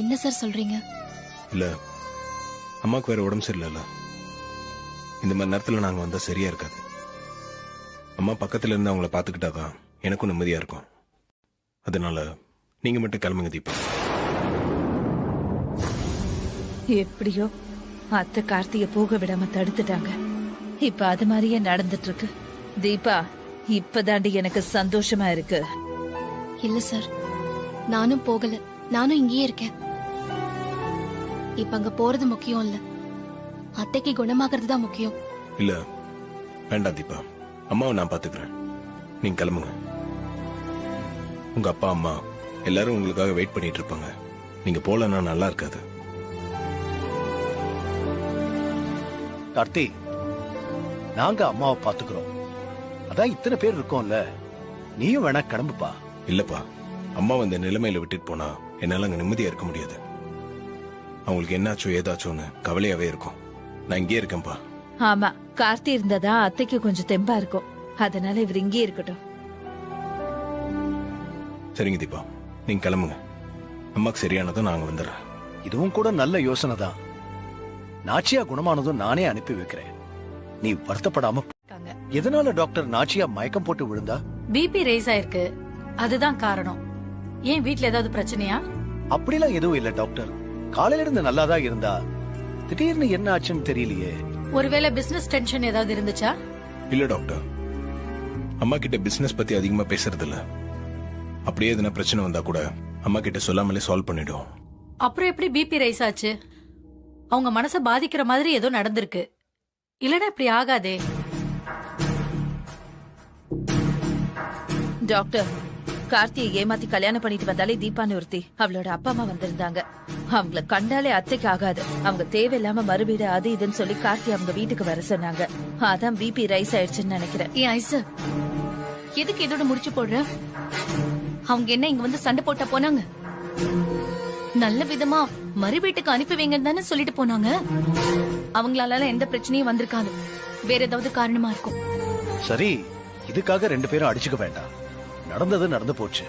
என்ன சார் சொல்றீங்க? இல்ல, அம்மாவுக்கு வேற உடம்பு சரியில்லைல்ல. இந்த மாதிரி நேரத்துல நாங்க வந்தா சரியா இருக்காது. அம்மா பக்கத்துல இருந்து அவங்கள பாத்துக்கிட்டாதான் எனக்கும் நிம்மதியா இருக்கும். அதனால நீங்க மட்டும் கிளம்புங்க தீபா. எப்படியோ அத்தை கார்த்திய போக விடாம தடுத்துட்டாங்க. இப்ப அது மாதிரியே நடந்துட்டு இருக்கு. தீபா, இப்பதாண்டி எனக்கு சந்தோஷமா இருக்கு. இல்ல சார், நானும் போகல. நானும் இங்கேயே இருக்கேன். இப்ப அங்க போறது முக்கியம் இல்ல, அத்தைக்கு குணமாகிறது தான் முக்கியம். இல்ல வேண்டாம் தீபா, அம்மாவை நான் பாத்துக்கிறேன். நீங்க கிளம்புங்க. உங்க அப்பா அம்மா எல்லாரும் உங்களுக்காக வெயிட் பண்ணிட்டு இருப்பாங்க. நீங்க போலன்னா நல்லா இருக்காது. கார்த்தி, நாங்க அம்மாவை பாத்துக்கிறோம். அதான் இத்தனை பேர் இருக்கோம்ல, நீயும் வேணா கிளம்புப்பா. இல்லப்பா, அம்மா இந்த நிலைமையில விட்டுட்டு போனா என்னால அங்க நிம்மதியா இருக்க முடியாது. அவங்களுக்கு என்னாச்சோ ஏதாச்சோன்னு கவலையாவே இருக்கும். நான் இங்கே இருக்கேன்பா. ஆமா, கார்த்தி இருந்ததா அத்தைக்கு கொஞ்சம் தெம்பா இருக்கும். அதனால இவர் இங்கே இருக்கட்டும். சரிங்க தீபா, நீங்க கிளம்புங்க. அம்மாக்கு சரியானதும் நாங்க வந்துடுறேன். இதுவும் கூட நல்ல யோசனை தான். நாச்சியா குணமானதும் நானே அனுப்பி வைக்கிறேன். நீ வருத்தப்படாம. எதனால டாக்டர் நாச்சியா மயக்கம் போட்டு விழுந்தா? பிபி ரைஸ் ஆயிருக்கு, அதுதான் காரணம். ஏன் வீட்ல ஏதாவது பிரச்சனையா? அப்படிலாம் எதுவும் இல்ல டாக்டர். காலையில இருந்து நல்லாதான் இருந்தா, திடீர்னு என்ன ஆச்சுன்னு தெரியலையே. ஒருவேளை பிசினஸ் டென்ஷன் ஏதாவது இருந்துச்சா? இல்ல டாக்டர், அம்மா கிட்ட பிசினஸ் பத்தி அதிகமா பேசுறது இல்ல. அப்படியே எதுனா பிரச்சனை வந்தா கூட அம்மா கிட்ட சொல்லாமலே சால்வ் பண்ணிடும். அப்புறம் எப்படி பிபி ரைஸ் ஆச்சு? அவங்க மனச பாதிக்கிற மாதிரி ஏதோ நடந்திருக்கு. இல்லனா இப்படி ஆகாதே. டாக்டர், கார்த்தியை ஏமாத்தி கல்யாணம் பண்ணிட்டு வந்தாலே தீபான்னு ஒருத்தி, அவளோட அப்பா அம்மா வந்திருந்தாங்க. அவங்கள கண்டாலே அத்தைக்கு ஆகாது. அவங்க தேவையில்லாம மறுவீடு அது இதுன்னு சொல்லி கார்த்தி அவங்க வீட்டுக்கு வர சொன்னாங்க. அதான் பிபி ரைஸ் ஆயிடுச்சுன்னு நினைக்கிறேன். ஏன் ஐசு, எதுக்கு இதோட முடிச்சு போடுற? அவங்க என்ன இங்க வந்து சண்டை போட்டா போனாங்க? நல்ல விதமா மறு வீட்டுக்கு அனுப்பி வைங்கன்னு தானே சொல்லிட்டு போனாங்க. அவங்களால எந்த பிரச்சனையும் வந்திருக்காது. வேற ஏதாவது காரணமா இருக்கும். சரி, இதுக்காக ரெண்டு பேரும் அடிச்சுக்க வேண்டாம். நடந்தது நடந்து போச்சு.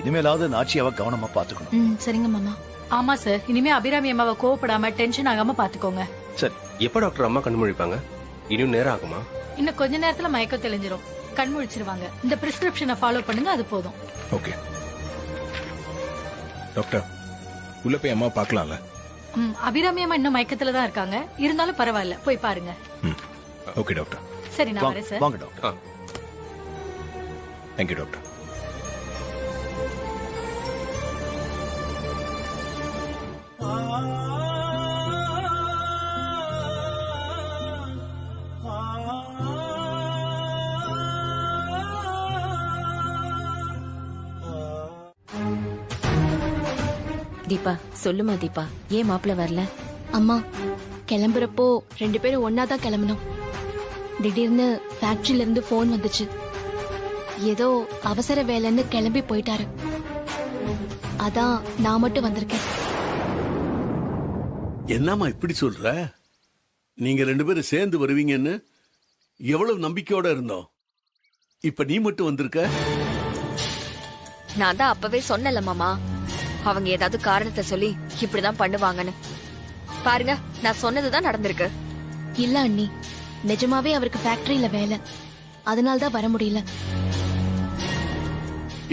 இனிமேலாவது நாச்சியாவை கவனமா பாத்துக்கணும். சரிங்க மாமா. ஆமா சார், இனிமே அபிராமி அம்மாவை கோவப்படாம டென்ஷன் ஆகாம பாத்துக்கோங்க. சரி. எப்ப டாக்டர் அம்மா கண் முழிப்பாங்க? இன்னும் நேரம் ஆகுமா? இன்னும் கொஞ்ச நேரத்துல மயக்கம் தெளிஞ்சிரும், கண் முழிச்சிருவாங்க. இந்த பிரிஸ்கிரிப்ஷனை ஃபாலோ பண்ணுங்க, அது போதும். ஓகே டாக்டர், உள்ள போய் அம்மா பார்க்கலாம்ல? அபிராமி அம்மா இன்னும் மயக்கத்துல தான் இருக்காங்க. இருந்தாலும் பரவாயில்ல, போய் பாருங்க. Okay doctor. சரி, நான் வரேன் சார். வாங்க டாக்டர். Thank you doctor. தீபா, சொல்லுமா தீபா, ஏன் மாப்பிள்ள வரல? அம்மா, கிளம்புறப்போ ரெண்டு பேரும் ஒன்னாதான் கிளம்பணும். திடீர்னு ஃபேக்டரியில இருந்து போன் வந்துச்சு. ஏதோ அவசர வேலைன்னு கிளம்பி போயிட்டாரு. அதான் நான் மட்டும் வந்திருக்கேன். என்னம்மா இப்படி சொல்ற? நீங்க ரெண்டு பேரும் சேர்ந்து வருவீங்கன்னு எவ்வளவு நம்பிக்கையோட இருந்தோம். இப்ப நீ மட்டும் வந்திருக்க. நான் தான் அப்பவே சொன்னல மாமா, அவங்க ஏதாவது காரணத்தை சொல்லி இப்படிதான் பண்ணுவாங்கன்னு. பாருங்க, நான் சொன்னதுதான் நடந்திருக்கு. இல்ல அண்ணி, நிஜமாவே அவருக்கு ஃபேக்டரியில வேலை, அதனால்தான் வர முடியல.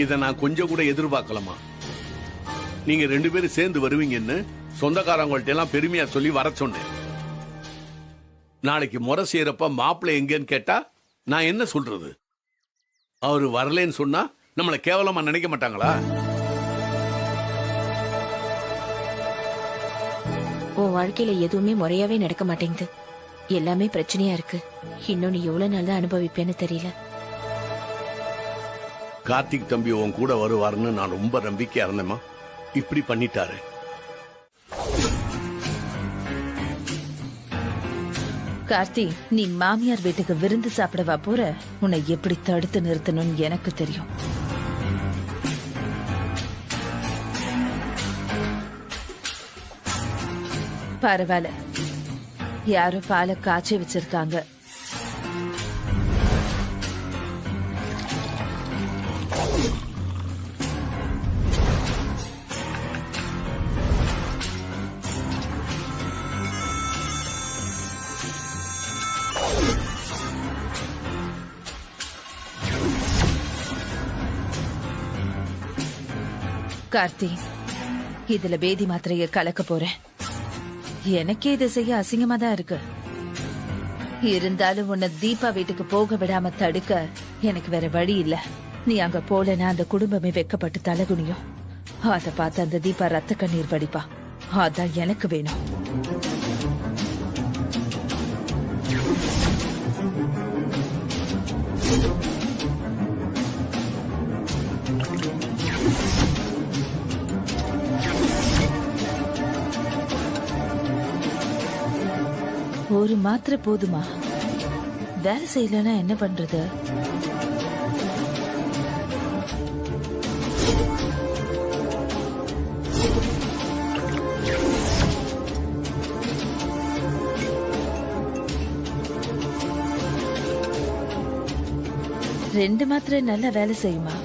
இத நான் கொஞ்சம் கூட எதிர்பார்க்கலாமா? நீங்க ரெண்டு பேரும் சேர்ந்து வருவீங்கன்னு சொந்தக்காரங்கள்ட்ட எல்லாம் பெருமையா சொல்லி வர சொன்னேன். நாளைக்கு முறை செய்யறப்ப மாப்பிள்ளை எங்கன்னு கேட்டா நான் என்ன சொல்றது? அவரு வரலன்னு சொன்னா நம்மளை கேவலமா நினைக்க மாட்டாங்களா? உன் வாழ்க்கையில எதுவுமே முறையாவே நடக்க மாட்டேங்குது. எல்லாமே பிரச்சனையா இருக்கு. இன்னும் நீ எவ்வளவு நாள் தான் அனுபவிப்பேன்னு தெரியல. கார்த்திக் தம்பி உன் கூட வருவாருன்னு நான் ரொம்ப நம்பிக்கையா இருந்தேம்மா. இப்படி பண்ணிட்டாரு. கார்த்தி, நீ மாமியார் வீட்டுக்கு விருந்து சாப்பிடவா போற? உன்னை எப்படி தடுத்து நிறுத்தணும்னு எனக்கு தெரியும். பரவாயில்ல, யாரும் பாலை காய்ச்சி வச்சிருக்காங்க. கார்த்தி, இதுல பேதி மாத்திரைய கலக்க போறேன். எனக்கே இதை செய்ய அசிங்கமா தான் இருக்கு. இருந்தாலும் உன்னை தீபா வீட்டுக்கு போக விடாம தடுக்க எனக்கு வேற வழி இல்ல. நீ அங்க போலனா அந்த குடும்பமே வெக்கப்பட்டு தலகுனியும். அத பார்த்து அந்த தீபா ரத்த கண்ணீர் வடிப்பா. அதான் எனக்கு வேணும். ஒரு மாத்திரை போதுமா? வேலை செய்யலன்னா என்ன பண்றது? ரெண்டு மாத்திரை நல்லா வேலை செய்யுமா?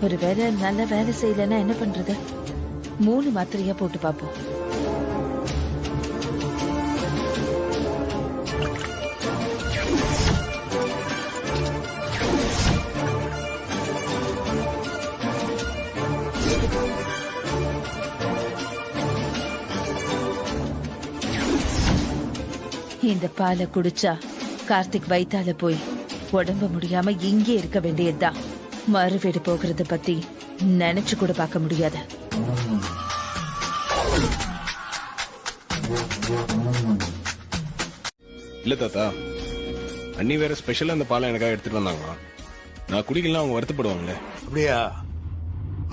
ஒரு வேலை நல்லா வேலை செய்யலன்னா என்ன பண்றது? 3 மாத்திரையா போட்டு பாப்போம். இந்த பாலை குடிச்சா கார்த்திக் வயித்தால போய் உடம்பு முடியாம இங்கே இருக்க வேண்டியதுதான். மறுவீடு போகிறத பத்தி நினைச்சு கூட பார்க்க முடியாது. இல்ல தாத்தா, அண்ணி வேற ஸ்பெஷலா அந்த பாலை எனக்காக எடுத்துட்டு வந்தாங்களா? நான் குடிக்கலாம், அவங்க வருத்தப்படுவாங்களே. அப்படியா?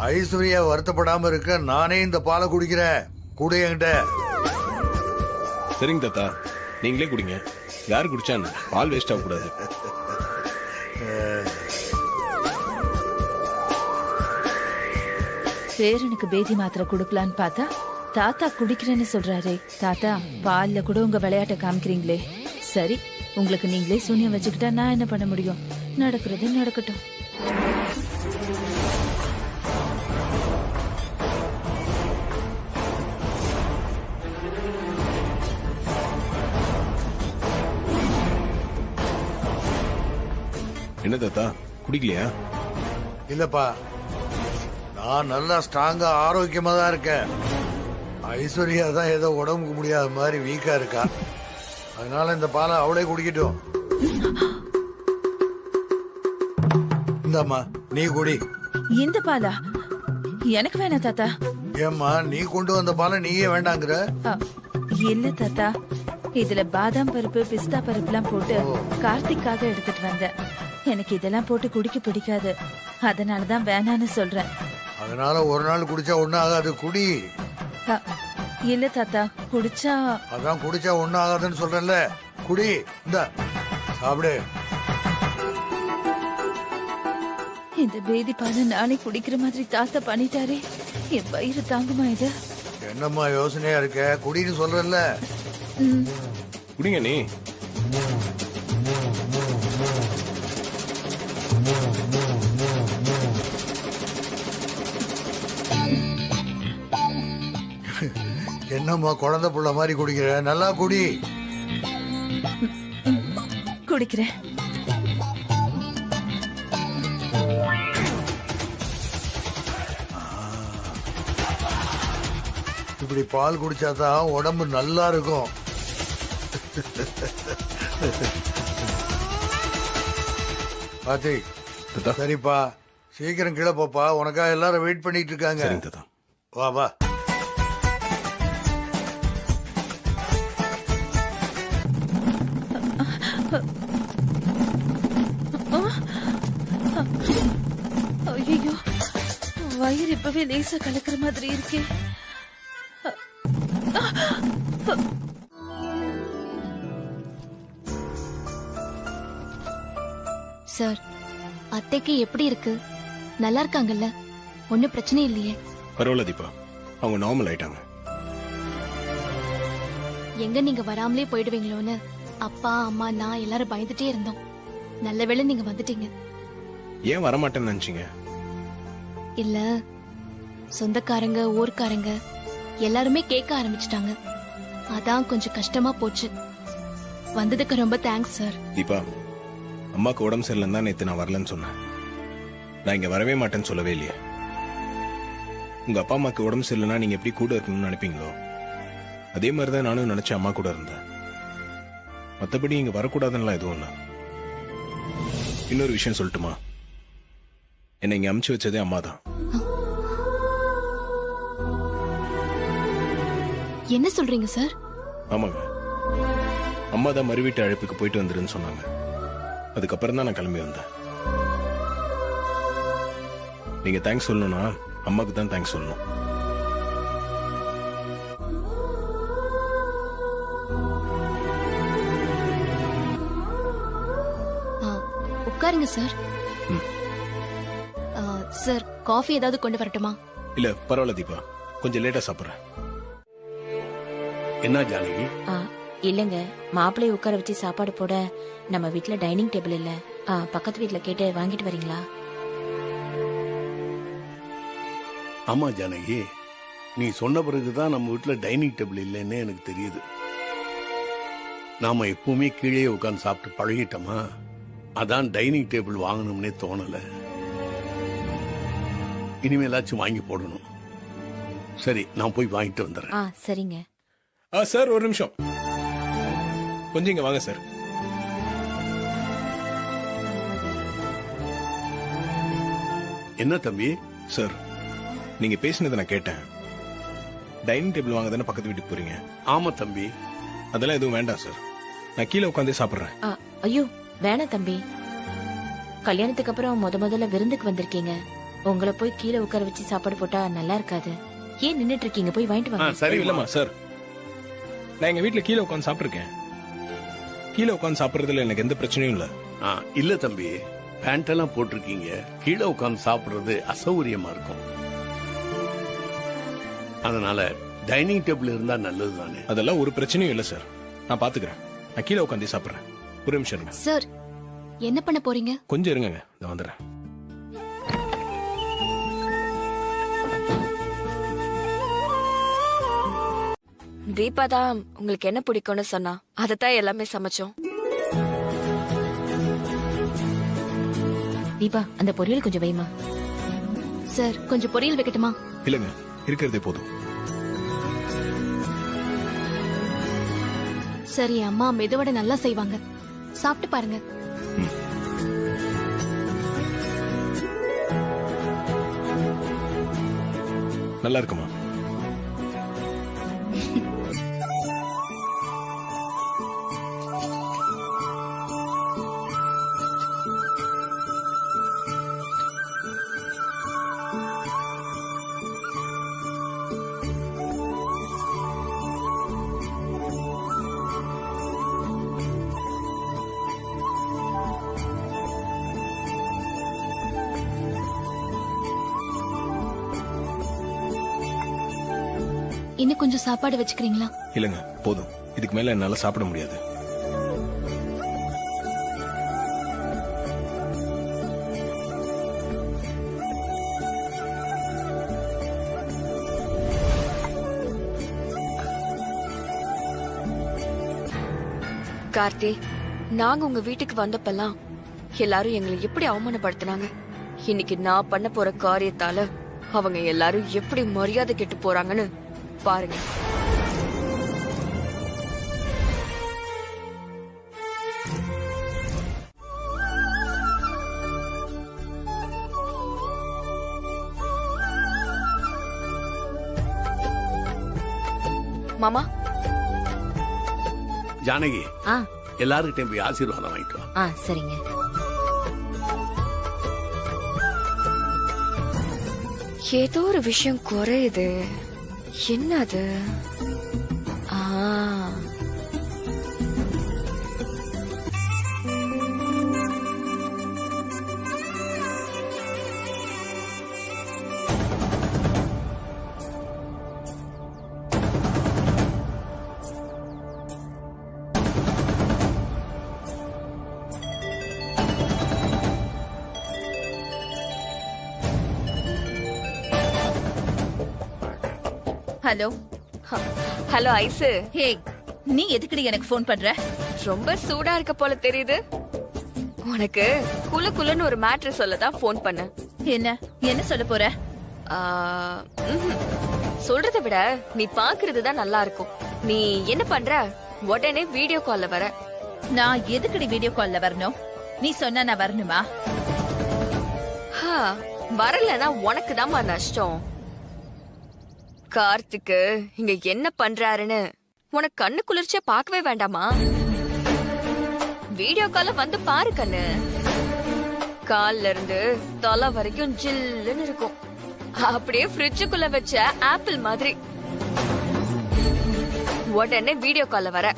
ஐஸ்வர்யா வருத்தப்படாம இருக்க நானே இந்த பாலை குடிக்கிறேன். கூட என்கிட்ட. சரிங்க தாத்தா, நீங்களே குடிங்க. யாரு குடிச்சான்னு பால் வேஸ்ட் ஆகக்கூடாது. பேரனுக்கு பேதி மாத்திரை குடுக்கலான்னு பார்த்தா தாத்தா குடிக்கிறேன்னு சொல்றாரே. தாத்தா, பால்ல கூட உங்க விளையாட்ட காமிக்கிறீங்களே. சரி, உங்களுக்கு நீங்களே சூன்யம் வச்சுக்கிட்டா நான் என்ன பண்ண முடியும்? நடக்கிறது நடக்கட்டும். என்ன தாத்தா, குடிக்கலையா? இல்லப்பா, நான் நல்லா ஸ்ட்ராங்கா ஆரோக்கியமா தான் இருக்கேன். ஐஸ்வர்யா தான் ஏதோ உடம்புக்கு முடியாத மாதிரி வீக்கா இருக்கா. அதனால இந்த பாலை அவளே குடிக்கட்டும். இந்தாம்மா, நீ குடி. இந்த பாலா எனக்கு வேணாம் தாத்தா. ஏம்மா, நீ கொண்டு வந்த பாலை நீயே வேண்டாங்கிற? இல்ல தாத்தா, இதுல பாதாம் பருப்பு பிஸ்தா பருப்பு எல்லாம் போட்டு கார்த்திக்காக எடுத்துட்டு வந்தேன். எனக்கு இதெல்லாம் போட்டு குடிக்க பிடிக்காது. அதனாலதான் வேணான்னு சொல்றேன். அதனால ஒரு நாள் குடிச்சா ஒண்ணும் ஆகாது, குடி. இல்ல தாத்தா, குடிச்சா அதான் குடிச்சா ஒண்ணும் ஆகாதுன்னு சொல்றேன்ல, குடி. இந்த சாப்பிடு. இந்த பேதி பாலை நானே குடிக்கிற மாதிரி தாத்தா பண்ணிட்டாரே. என் வயிறு தாங்குமா இது? என்னம்மா யோசனையா இருக்க? குடின்னு சொல்றேன்ல. குடிங்க நீ. என்னம்மா குழந்தை புள்ள மாதிரி குடிக்கிற? நல்லா குடி. குடிக்கிறேன். இப்படி பால் குடிச்சாதான் உடம்பு நல்லா இருக்கும். கார்த்திக், தாத்தா சரிப்பா, சீக்கிரம் கீழே போப்பா. உனக்காக எல்லாரும் வெயிட் பண்ணிட்டு இருக்காங்க. சரிங்க தாத்தா. வா வா. ஐயோ, வயிறு இப்பவே லேசா கலக்கிற மாதிரி இருக்கே. சார், அத்தைக்கு எப்படி இருக்கு? நல்லா இருக்காங்கல்ல? ஒன்னும் பிரச்சனை இல்லையே? பரவாயில்ல தீபா, அவங்க நார்மல் ஆயிட்டாங்க. எங்க நீங்க வராமலே போயிடுவீங்களோன்னு அப்பா அம்மா நான் எல்லாரும் பயந்துட்டே இருந்தோம். நல்ல வேளை நீங்க வந்துட்டீங்க. ஏன் வரமாட்டேன்னு நினைச்சீங்க? இல்ல, சொந்தக்காரங்க ஊர்க்காரங்க எல்லாருமே கேட்க ஆரம்பிச்சிட்டாங்க. அதான் கொஞ்சம் கஷ்டமா போச்சு. வந்ததுக்கு ரொம்ப தேங்க்ஸ் சார். தீபா, அம்மாக்கு உடம்பு சரியில்லைன்னு தான் நேத்து நான் வரலன்னு சொன்னேன். நான் இங்க வரவே மாட்டேன்னு சொல்லவே இல்லையே. உங்க அப்பா அம்மாக்கு உடம்பு சரியில்லைன்னா நீங்க எப்படி கூட இருக்கணும்னு நினைப்பீங்களோ அதே மாதிரிதான் நானும் நினைச்சேன் அம்மா கூட இருந்தேன். மத்தபடி இங்க வரக்கூடாதுன்னு எதுவும் இல்லை. இன்னொரு விஷயம் சொல்லட்டுமா? என்னை இங்க அமுச்சு வச்சதே அம்மா தான். என்ன சொல்றீங்க சார்? ஆமாங்க, அம்மா தான் மறுவீட்டு அழைப்புக்கு போயிட்டு வந்துருன்னு சொன்னாங்க. அதுக்கப்புறம் தான் நான் கிளம்பி வந்தேன். நீங்க தேங்க்ஸ் சொல்லணும்னா அம்மாக்கு தான் தேங்க்ஸ் சொல்லணும். உட்காருங்க சார். சார், காஃபி ஏதாவது கொண்டு வரட்டுமா? இல்ல பரவாயில்ல தீபா, கொஞ்சம் லேட்டா சாப்பிடுறேன். என்ன ஜானகி? இல்லங்க, மாப்பிள்ளைய உட்கார வச்சு சாப்பாடு போட நம்ம வீட்ல டைனிங் டேபிள் இல்ல. பக்கத்து வீட்ல கேட்டு வாங்கிட்டு வரீங்களா? ஆமா ஜானகி, நீ சொன்ன பிறகுதான் நம்ம வீட்டுல டைனிங் டேபிள் இல்லைன்னு எனக்கு தெரியுது. நாம எப்பவுமே கீழே உட்காந்து சாப்பிட்டு பழகிட்டோமா, அதான் டைனிங் டேபிள் வாங்கணும்னே தோணல. இனிமேலாச்சும் வாங்கி போடணும். சரி, நான் போய் வாங்கிட்டு வந்துடுறேன். சரிங்க. சார் ஒரு நிமிஷம், கொஞ்சம் இங்க வாங்க சார். என்ன தம்பி? சார், நீங்க பேசினதை நான் கேட்டேன். டைனிங் டேபிள் வாங்க தானே பக்கத்து வீட்டுக்கு போறீங்க? ஆமா தம்பி. அதெல்லாம் எதுவும் வேண்டாம் சார், நான் கீழே உட்காந்தே சாப்பிடுறேன். ஐயோ வேணாம் தம்பி, கல்யாணத்துக்கு அப்புறம் முதல்ல விருந்துக்கு வந்திருக்கீங்க. உங்களை போய் கீழே உட்கார வச்சு சாப்பாடு போட்டா நல்லா இருக்காது. ஏன் நின்னுட்டு இருக்கீங்க? போய் வாங்கிட்டு வாங்க. சரி. இல்லம்மா சார், நான் எங்க வீட்டுல கீழே உட்காந்து சாப்பிட்டுருக்கேன். கீழே உட்காந்து சாப்பிடுறதுல எனக்கு எந்த பிரச்சனையும் இல்ல. இல்ல தம்பி, பேண்ட் எல்லாம் போட்டிருக்கீங்க, கீழே உட்காந்து சாப்பிடுறது அசௌகரியமா இருக்கும். அதனால டைனிங் டேபிள் இருந்தா நல்லது தானே. அதெல்லாம் ஒரு பிரச்சனையும் இல்ல சார், நான் பாத்துக்கிறேன். நான் கீழே உட்காந்து சாப்பிடுறேன். ஒரு நிமிஷம் இருங்க சார். என்ன பண்ண போறீங்க? கொஞ்சம் இருங்க, நான் வந்துடுறேன். தீபா தான் உங்களுக்கு என்ன பிடிக்கும்னு சொன்னா, அதத்தான் எல்லாமே சமைச்சோம். தீபா, அந்த பொரியல் கொஞ்சம் வைமா. சார், கொஞ்சம் பொரியல் வைக்கட்டுமா? இல்லங்க, இருக்கிறதே போதும். சரி, அம்மா மெதுவடை நல்லா செய்வாங்க, சாப்பிட்டு பாருங்க. நல்லா இருக்குமா? இன்னும் கொஞ்சம் சாப்பாடு வச்சுக்கிறீங்களா? இல்லங்க, போதும். இதுக்கு மேல என்னால சாப்பிட முடியாது. கார்த்தி, நாங்க உங்க வீட்டுக்கு வந்தப்பெல்லாம் எல்லாரும் எங்களை எப்படி அவமானப்படுத்தினாங்க. இன்னைக்கு நான் பண்ண போற காரியத்தால அவங்க எல்லாரும் எப்படி மரியாதை கெட்டு போறாங்கன்னு பாருங்க. மாமா. ஜானகி, ஆ எல்லாருக்கிட்டையும் போய் ஆசீர்வாதம் வாங்கிட்டு வா. ஆ சரிங்க. ஏதோ ஒரு விஷயம் குறையுது. என்னது? ஆ, ஹலோ. ஹலோ ஐசு. ஹே, நீ எதுக்குடி எனக்கு ஃபோன் பண்ற? ரொம்ப சூடா இருக்க போல தெரியுது. உனக்கு குளு குளுன்னு ஒரு மேட்ரு சொல்லதான் ஃபோன் பண்ணேன். என்ன சொல்ல போற? ஆ, சொல்றதை விட நீ பாக்குறது தான் நல்லா இருக்கும். நீ என்ன பண்ற? உடனே வீடியோ கால்ல வர. நான் எதுக்குடி வீடியோ கால்ல வரணும்? நீ சொன்னா நான் வரணுமா? வரலன்னா உனக்கு தான்மா நஷ்டம். கார்த்திக்கு இங்க என்ன பண்றாருன்னு உனக்கு கண்ணு குளிர்ச்சியா பார்க்கவே வேண்டாமா? வீடியோ கால்ல வந்து பாரு கண்ணு. கால்ல இருந்து தலை வரைக்கும் ஜில்லுன்னு இருக்கும். அப்படியே ஃப்ரிட்ஜுக்குள்ள வச்ச ஆப்பிள் மாதிரி. உடனே வீடியோ கால்ல வர.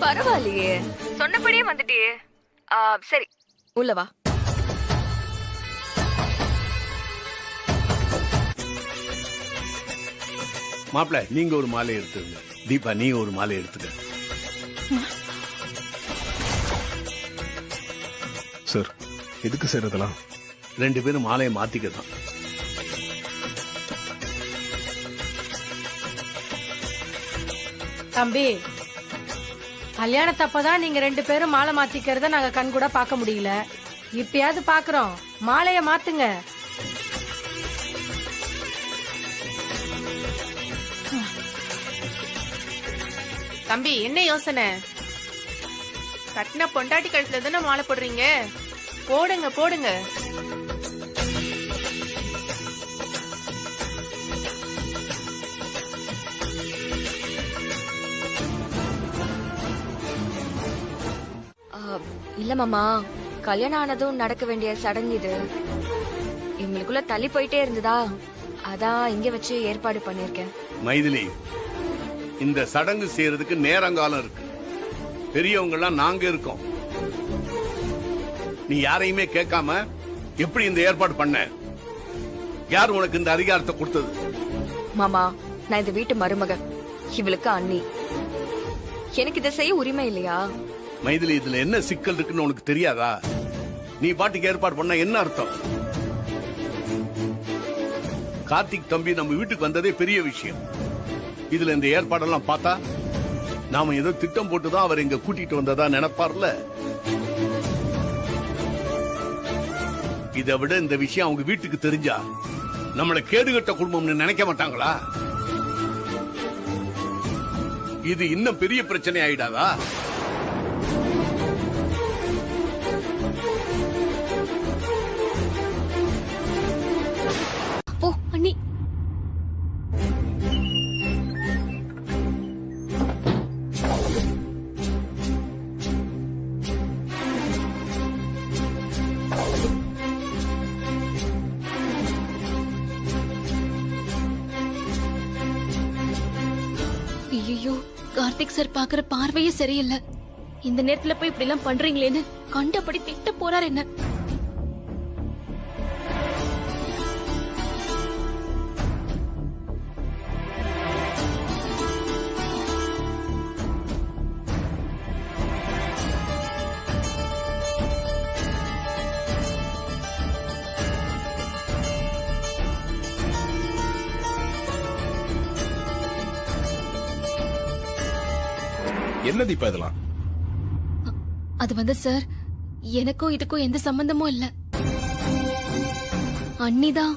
பரவாயில்லையே, சொன்னபடியே வந்துட்டியே. சரி, உள்ள வா. மாப்பிள்ள, நீங்க ஒரு மாலை எடுத்துருங்க. தீபா, நீ ஒரு மாலை எடுத்துக்க. சார், எதுக்கு சார் இதெல்லாம்? 2 பேரும் மாலையை மாத்திக்கதான். தம்பி, கல்யாணத்தப்பதான் நீங்க 2 பேரும் மாலை மாத்திக்கிறத நாங்க கண் கூட பார்க்க முடியல. இப்பயாவது பாக்குறோம், மாலைய மாத்துங்க. தம்பி, என்ன யோசனை? கட்டின பொண்டாட்டி கழுத்துல தானே மாலை போடுறீங்க, போடுங்க போடுங்க. இல்ல மாமா, கல்யாணம் ஆனதும் நடக்க வேண்டிய சடங்கு இது. இவங்களுக்குள்ள தள்ளி போயிட்டே இருந்ததா, அதான் இங்க வச்சு ஏற்பாடு பண்ணிருக்கேன். மைதிலி, இந்த சடங்கு செய்யறதுக்கு நேரங்காலம் இருக்கு. பெரியவங்க எல்லாம் நாங்க இருக்கோம். நீ யாரையுமே கேட்காம எப்படி இந்த ஏற்பாடு பண்ண? யார் உனக்கு இந்த அதிகாரத்தை கொடுத்தது? மாமா, நான் இந்த வீட்டு மருமக, இவளுக்கு அண்ணி. எனக்கு இதை செய்ய உரிமை இல்லையா? மைதிலி, இதுல என்ன சிக்கல் இருக்குன்னு உனக்கு தெரியாதா? நீ பாட்டுக்கு ஏற்பாடு பண்ண என்ன அர்த்தம்? கார்த்திக் தம்பி நம்ம வீட்டுக்கு வந்ததே பெரிய விஷயம். இதுல இந்த ஏற்பாடெல்லாம் பார்த்தா நாம ஏதோ திட்டம் போட்டுதான் அவர் இங்க கூட்டிட்டு வந்ததா நினைப்பார்ல. இதை விட இந்த விஷயம் அவங்க வீட்டுக்கு தெரிஞ்சா நம்மள கேடுகட்ட குடும்பம்னு நினைக்க மாட்டாங்களா? இது இன்னும் பெரிய பிரச்சனை ஆயிடாதா? ஓ அண்ணி, ஐயோ, கார்த்திக் சார் பாக்குற பார்வையே சரியில்லை. இந்த நேரத்துல போய் இப்படி எல்லாம் பண்றீங்களேன்னு கண்டபடி திட்ட போறாரு என்ன. என்ன தீபா இதெல்லாம்? அது வந்து சார், எனக்கும் இதுக்கும் எந்த சம்பந்தமும் இல்ல. அண்ணிதான்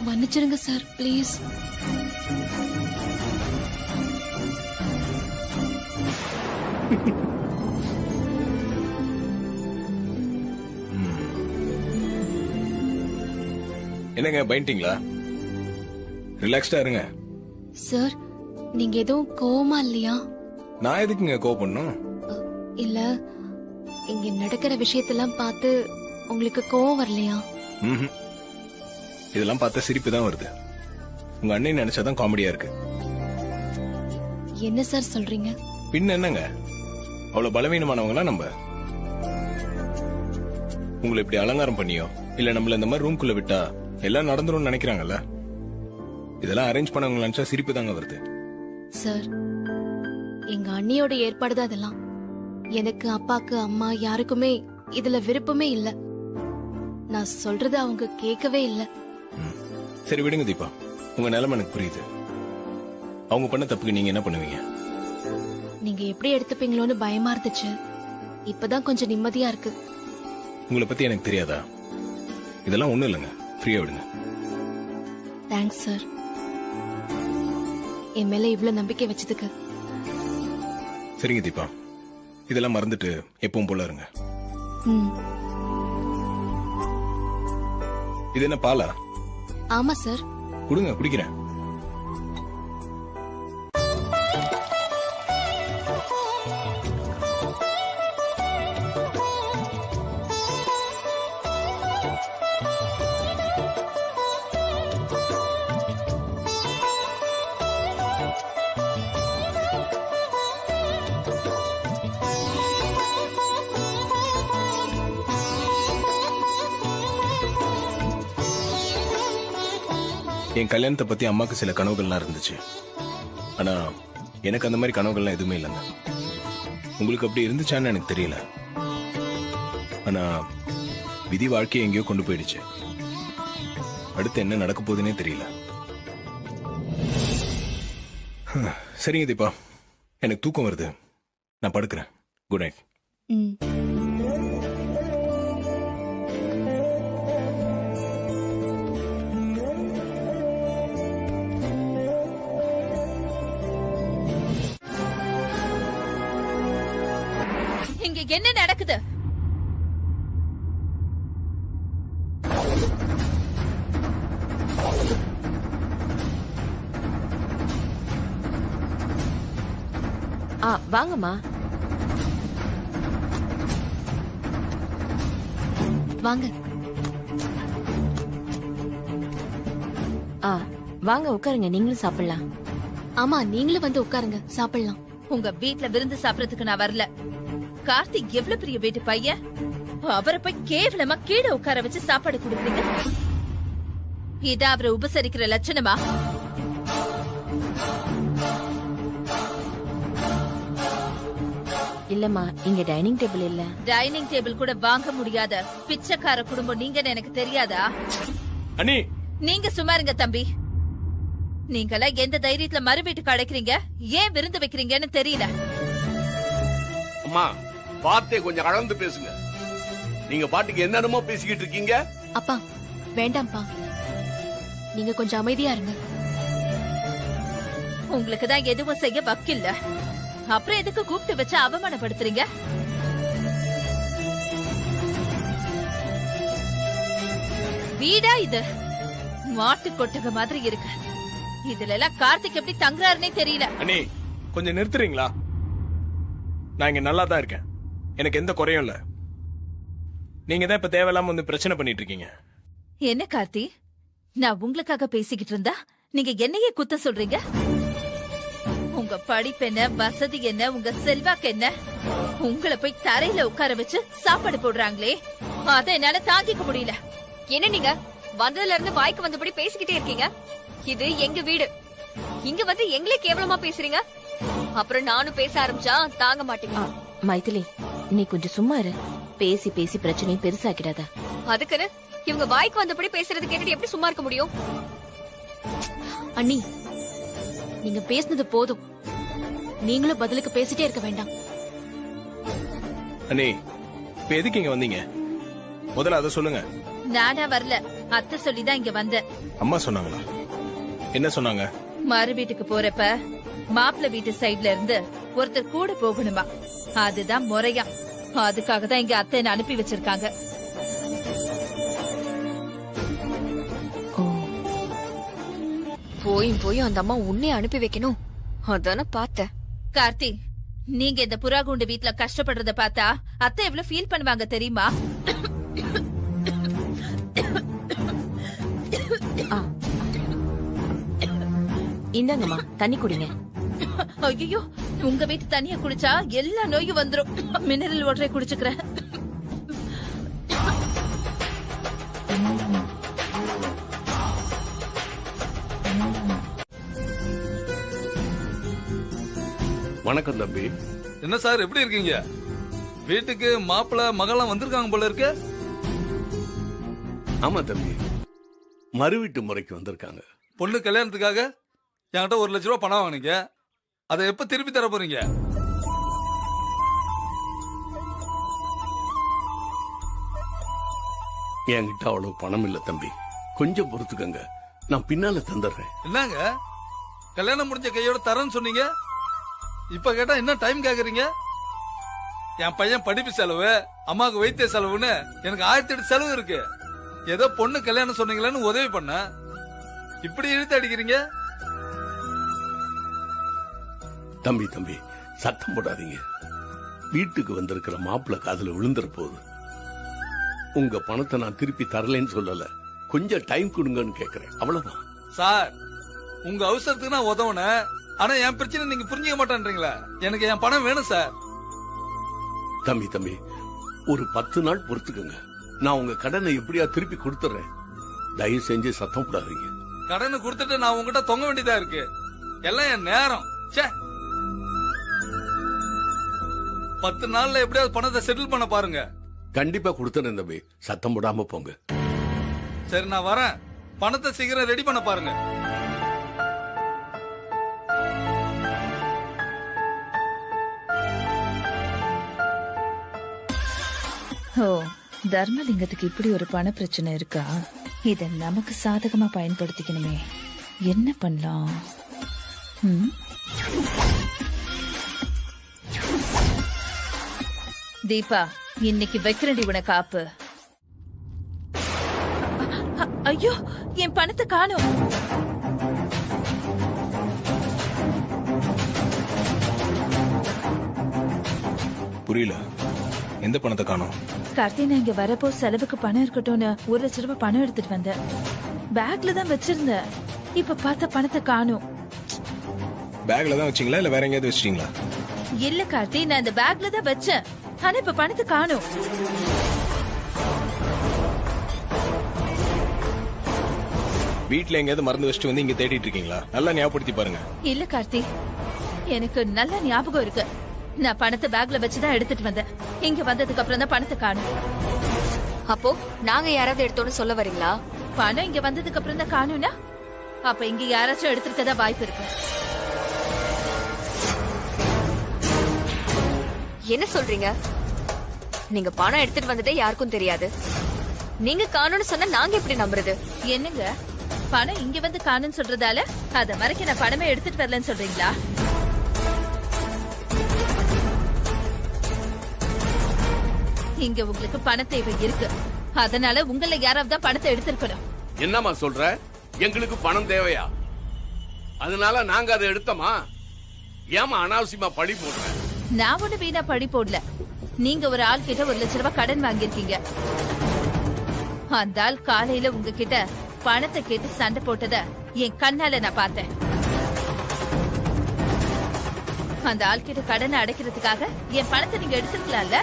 மன்னிச்சிருங்க சார் ப்ளீஸ். என்னங்க பயந்துட்டீங்களா? ரிலாக்ஸ்டா இருங்க. சார் நீங்க எதுவும் கோவமா இல்லையா? நான் எதுக்குங்க கோவப்படணும்? இல்ல இங்க நடக்கிற விஷயத்தெல்லாம் பார்த்து உங்களுக்கு கோவம் வரலையா? இதெல்லாம் பார்த்தா சிரிப்பு தான் வருது. உங்க அண்ணன் நினைச்சாதான் காமெடியா இருக்கு. என்ன சார் சொல்றீங்க? பின்ன என்னங்க, அவ்வளவு பலவீனமானவங்களா நம்ம? உங்களை இப்படி அலங்காரம் பண்ணியோ இல்ல நம்மள இந்த மாதிரி ரூம்குள்ள விட்டா எல்லாம் நடந்துரும் நினைக்கிறாங்கல்ல. இதெல்லாம் அரேஞ்ச் பண்ணவங்க நினைச்சா சிரிப்பு தாங்க வருது. சார் எங்க அண்ணியோட ஏற்பாடுதான் அதெல்லாம். எனக்கு அப்பாக்கு அம்மா யாருக்குமே இதுல விருப்பமே இல்ல. நான் சொல்றது அவங்க கேட்கவே இல்ல. சரி விடுங்க தீபா, உங்க நிலைமை எனக்கு புரியுது. அவங்க பண்ண தப்புக்கு நீங்க என்ன பண்ணுவீங்க? நீங்க எப்படி எடுத்துப்பீங்களோன்னு பயமா இருந்துச்சு. இப்பதான் கொஞ்சம் நிம்மதியா இருக்கு. உங்களை பத்தி எனக்கு தெரியாதா? இதெல்லாம் ஒண்ணும் இல்லைங்க, ஃப்ரீயா விடுங்க. தேங்க்ஸ் சார், என் மேல இவ்வளவு நம்பிக்கை வச்சதுக்கு. சரிங்க தீபா, இதெல்லாம் மறந்துட்டு எப்பவும் போல இருங்க. இது என்ன பாலா? ஆமா சார். குடுங்க, குடிக்கிறேன். என் கல்யாணத்தை பத்தி அம்மாக்கு சில கனவுகள்லாம் இருந்துச்சு. ஆனா எனக்கு அந்த மாதிரி கனவுகள்லாம் எதுவுமே இல்லைங்க. உங்களுக்கு அப்படி இருந்துச்சான்னு எனக்கு தெரியல. ஆனா விதி வாழ்க்கையை எங்கேயோ கொண்டு போயிடுச்சு. அடுத்து என்ன நடக்க போகுதுன்னே தெரியல. சரிங்க தீபா, எனக்கு தூக்கம் வருது, நான் படுக்கிறேன். Good night. என்ன நடக்குது? வாங்கம்மா. வாங்க. வாங்க உட்காருங்க, நீங்களும் சாப்பிடலாம். ஆமா, நீங்களும் வந்து உட்காருங்க, சாப்பிடலாம். உங்க வீட்ல விருந்து சாப்பிடறதுக்கு நான் வரல. கார்த்திக் எவ்வளவு பெரிய வீட்டு பையன், அவரை போய் கேவலமா கீழே உட்கார வச்சு சாப்பாடு கொடுக்குறீங்க. இதா அவரை உபசரிக்கிற லட்சணமா? இல்லம்மா, இங்க டைனிங் டேபிள் இல்ல. டைனிங் டேபிள் கூட வாங்க முடியாத பிச்சைக்கார குடும்பம் நீங்கன்னு எனக்கு தெரியாதா? அண்ணி, நீங்க சும்மா இருங்க தம்பி. நீங்கெல்லாம் எந்த தைரியத்துல மறு வீட்டுக்கு அழைக்கிறீங்க, ஏன் விருந்து வைக்கிறீங்கன்னு தெரியல. அம்மா, வார்த்தை கொஞ்சம் அளந்து பேசுங்க. நீங்க பாட்டுக்கு என்னென்னமோ பேசிக்கிட்டு இருக்கீங்க. அப்பா வேண்டாம்ப்பா, நீங்க கொஞ்சம் அமைதியா இருங்க. உங்களுக்கு தான் எதுவும் செய்ய வக்கில்ல, அப்புறம் எதுக்கு கூப்பிட்டு வச்சு அவமானப்படுத்துறீங்க? வீடா இது? மாட்டு கொட்டக மாதிரி இருக்கு. இதுல எல்லாம் கார்த்திக் எப்படி தங்குறாருன்னே தெரியல. அண்ணி கொஞ்சம் நிறுத்துறீங்களா? நான் இங்க நல்லா தான் இருக்கேன், எனக்கு எந்த குறையும் இல்ல. நீங்க தான் இப்ப தேவையில்லாம வந்து பிரச்சனை பண்ணிட்டு இருக்கீங்க. என்ன கார்த்தி, நான் உங்களுக்காக பேசிக்கிட்டு இருந்தா நீங்க என்னையே குத்த சொல்றீங்க? உங்க படிப்பு என்ன, வசதி என்ன, உங்க செல்வாக்கு என்ன? உங்களை போய் தரையில உட்கார வச்சு சாப்பாடு போடுறாங்களே, அத என்னால தாங்கிக்க முடியல. என்ன நீங்க வந்ததுல இருந்து வாய்க்கு வந்தபடி பேசிக்கிட்டே இருக்கீங்க? இது எங்க வீடு, இங்க வந்து எங்களே கேவலமா பேசுறீங்க. அப்புறம் நானும் பேச ஆரம்பிச்சா தாங்க மாட்டீங்க. மைதிலி, நீ கொஞ்சம் சும்மா இரு. பேசி பேசி பிரச்சனையை பெருசாக்கிடாத. அதுக்குன்னு இவங்க வாய்க்கு வந்தபடி பேசுறது கேட்டுட்டு எப்படி சும்மா இருக்க முடியும்? அண்ணி, நீங்க பேசுனது போதும். நீங்களும் பதிலுக்கு பேசிட்டே இருக்க வேண்டாம். அண்ணி, இப்ப எதுக்கு இங்க வந்தீங்க? முதல்ல அதை சொல்லுங்க. நானா வரல, அத்தை சொல்லிதான் இங்க வந்தேன். அம்மா சொன்னாங்களா? என்ன சொன்னாங்க? மறு வீட்டுக்கு போறப்ப மாப்பிள்ளை வீட்டு சைடுல இருந்து ஒருத்தர் கூட போகணுமா, அதுதான் முறையா. அதுக்காக தான் இங்க அத்தை என்ன அனுப்பி வச்சிருக்காங்க. போய் அந்த அம்மா உன்னை அனுப்பி வைக்கணும் அதான பார்த்தேன். கார்த்தி, நீங்க இந்த புறா குண்டு வீட்டுல கஷ்டப்படுறத பார்த்தா அத்தை எவ்வளவு ஃபீல் பண்ணுவாங்க தெரியுமா? இந்தாங்கம்மா, தண்ணி குடிங்க. ஐயோ, உங்க வீட்டு தண்ணிய குடிச்சா எல்லா நோயும் வந்துரும். மினரல் வாட்டரை குடிச்சுக்கிறேன். வணக்கம் தம்பி. என்ன சார், எப்படி இருக்கீங்க? வீட்டுக்கு மாப்பிள்ள மகள்லாம் வந்திருக்காங்க போல இருக்கு. ஆமா தம்பி, மறு வீட்டு முறைக்கு வந்திருக்காங்க. பொண்ணு கல்யாணத்துக்காக என்கிட்ட 1 லட்ச ரூபா பணம் வாங்கினீங்க. அதை எப்ப திருப்பி தர போறீங்க? என்கிட்ட அவ்வளவு பணம் இல்ல தம்பி, கொஞ்சம் பொறுத்துக்கங்க, நான் பின்னால தந்துடுறேன். என்னங்க, கல்யாணம் முடிஞ்ச கையோட தரேன்னு சொன்னீங்க, இப்ப கேட்டா என்ன டைம் கேக்குறீங்க? என் பையன் படிப்பு செலவு, அம்மாவுக்கு வைத்திய செலவுன்னு எனக்கு 1008 செலவு இருக்கு. ஏதோ பொண்ணு கல்யாணம் சொன்னீங்களேன்னு உதவி பண்ண, இப்படி இழுத்து அடிக்கிறீங்க. தம்பி தம்பி, சத்தம் போடாதீங்க. வீட்டுக்கு வந்திருக்கிற மாப்பிள்ளை காதுல விழுந்துற போகுது. உங்க பணத்தை நான் திருப்பி தரலன்னு சொல்லல, கொஞ்சம் டைம் கொடுங்கன்னு கேக்குறேன், அவ்வளவுதான். சார், உங்க அவசரத்துக்கு நான் உதவுனேன், ஆனா என் பிரச்சனை நீங்க புரிஞ்சுக்க மாட்டேன்றீங்களா? எனக்கு என் பணம் வேணும் சார். தம்பி தம்பி, ஒரு 10 நாள் பொறுத்துக்கங்க, நான் உங்க கடனை எப்படியா திருப்பி கொடுத்துறேன். தயவு செஞ்சு சத்தம் போடாதீங்க. கடனை கொடுத்துட்டு நான் உங்ககிட்ட தொங்க வேண்டியதா இருக்கு. எல்லாம் என் நேரம். 10 நாள்ல எப்படியாவது பணத்தை செட்டில் பண்ண பாருங்க. கண்டிப்பா கொடுத்துறேன் தம்பி, சத்தம் போடாம போங்க. சரி, நான் வரேன். பணத்தை சீக்கிரம் ரெடி பண்ண பாருங்க. ஓ, தர்மலிங்கத்துக்கு இப்படி ஒரு பண பிரச்சனை இருக்கா? இத நமக்கு சாதகமா பயன்படுத்திக்கணுமே. என்ன பண்ணலாம்? தீபா, இன்னைக்கு வைக்கிறடி உனக்கு காப்பு. ஐயோ, என் பணத்தை காணோம். புரியல, எந்த பணத்தை காணோம்? கார்த்தி, நான் இங்க வரப்போ செலவுக்கு பணம் இருக்கட்டும்னு 1 லட்ச ரூபாய் பணம் எடுத்துட்டு வந்தேன். பேக்ல தான் வச்சிருந்தேன். இப்ப பார்த்த பணத்தை காணோம். பேக்ல தான் வச்சீங்களா இல்ல வேற எங்கேயாவது வச்சிட்டீங்களா? இல்ல கார்த்தி, நான் இந்த பேக்ல தான் வச்சேன். ஆனா இப்ப பணத்தை காணோம். வீட்டுல எங்கேயாவது மறந்து வச்சுட்டு வந்து இங்க தேடிட்டு இருக்கீங்களா? நல்லா ஞாபகப்படுத்தி பாருங்க. இல்ல கார்த்தி, எனக்கு நல்ல ஞாபகம் இருக்கு. நான் பணத்தை பேக்ல வச்சுதான் எடுத்துட்டு வந்தேன். இங்க வந்ததுக்கு அப்புறம் தான் பணத்தை காணோம். அப்போ நாங்க யாராவது எடுத்தோன்னு சொல்ல வரீங்களா? பணம் இங்க வந்ததுக்கு அப்புறம் தான் காணும்னா அப்ப இங்க யாராச்சும் எடுத்துருக்கதா வாய்ப்பு இருக்கு. என்ன சொல்றீங்க? நீங்க பணம் எடுத்துட்டு வந்ததே யாருக்கும் தெரியாது. நீங்க காணும்னு சொன்னா நாங்க எப்படி நம்புறது? என்னங்க, பணம் இங்க வந்து காணும்னு சொல்றதால அத மறைக்க நான் பணமே எடுத்துட்டு வரலன்னு சொல்றீங்களா? இங்க உங்களுக்கு பண தேவை இருக்கு, அதனால உங்கள யாராவது தான் பணத்தை எடுத்திருக்கணும். என்னமா சொல்ற? எங்களுக்கு பணம் தேவையா? அதனால நாங்க அதை எடுத்தோமா? ஏமா அனாவசியமா பழி போடுற? நான் ஒண்ணு வீணா பழி போடல. நீங்க ஒரு ஆள் கிட்ட 1 லட்ச ரூபாய் கடன் வாங்கியிருக்கீங்க. அந்த ஆள் காலையில உங்ககிட்ட பணத்தை கேட்டு சண்டை போட்டத என் கண்ணால நான் பார்த்தேன். அந்த ஆள் கிட்ட கடனை அடைக்கிறதுக்காக என் பணத்தை நீங்க எடுத்துக்கலாம்ல?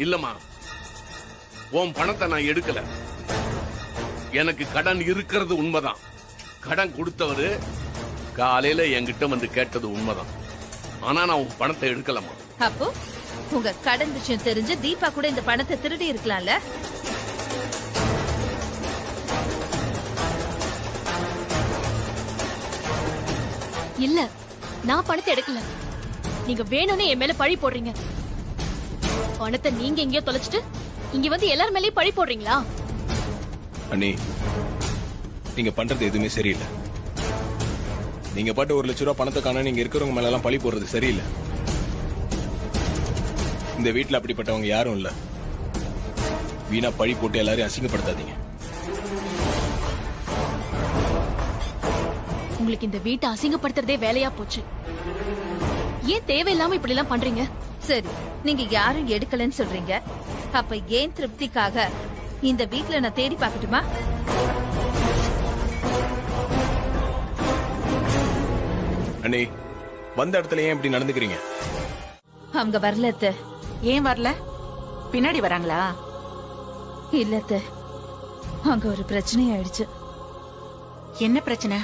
இல்லம்மா, உன் பணத்தை நான் எடுக்கல. எனக்கு கடன் இருக்கிறது உண்மைதான். கடன் கொடுத்தவரு காலையில என்கிட்ட வந்து கேட்டது உண்மைதான். ஆனா நான் உன் பணத்தை எடுக்கலமா. அப்போ உங்க கடன் விஷயம் தெரிஞ்சு தீபா கூட இந்த பணத்தை திருடி இருக்கலாம்ல? இல்ல, நான் பணத்தை எடுக்கல. நீங்க வேணும்னு என் மேல பழி போடுறீங்க. பணத்தை நீங்க எங்கேயோ தொலைச்சிட்டு இங்க வந்து எல்லார் மேலயும் பழி போடுறீங்களா? அண்ணி, நீங்க பண்றது எதுவுமே சரியில்லை. நீங்க பாட்டு 1 லட்ச ரூபா பணத்தை காண நீங்க இருக்கிறவங்க மேல எல்லாம் பழி போடுறது சரியில்லை. இந்த வீட்டுல அப்படிப்பட்டவங்க யாரும் இல்ல. வீணா பழி போட்டு எல்லாரையும் அசிங்கப்படுத்தாதீங்க. உங்களுக்கு இந்த வீட்டை அசிங்கப்படுத்துறதே வேலையா போச்சு. ஏன் தேவையில்லாம இப்படி எல்லாம் பண்றீங்க? சரி, நீங்க யாரும் எடுக்கலன்னு சொல்றீங்க. அப்ப ஏன் திருப்திக்காக இந்த வீட்ல நான் தேடி பார்க்கட்டுமா? அண்ணி, வந்த இடத்துல ஏன் இப்படி நடந்துக்கிறீங்க? அவங்க வரல அத்தை. ஏன் வரல? பின்னாடி வராங்களா? இல்ல அத்தை, அங்க ஒரு பிரச்சனை ஆயிடுச்சு. என்ன பிரச்சனை?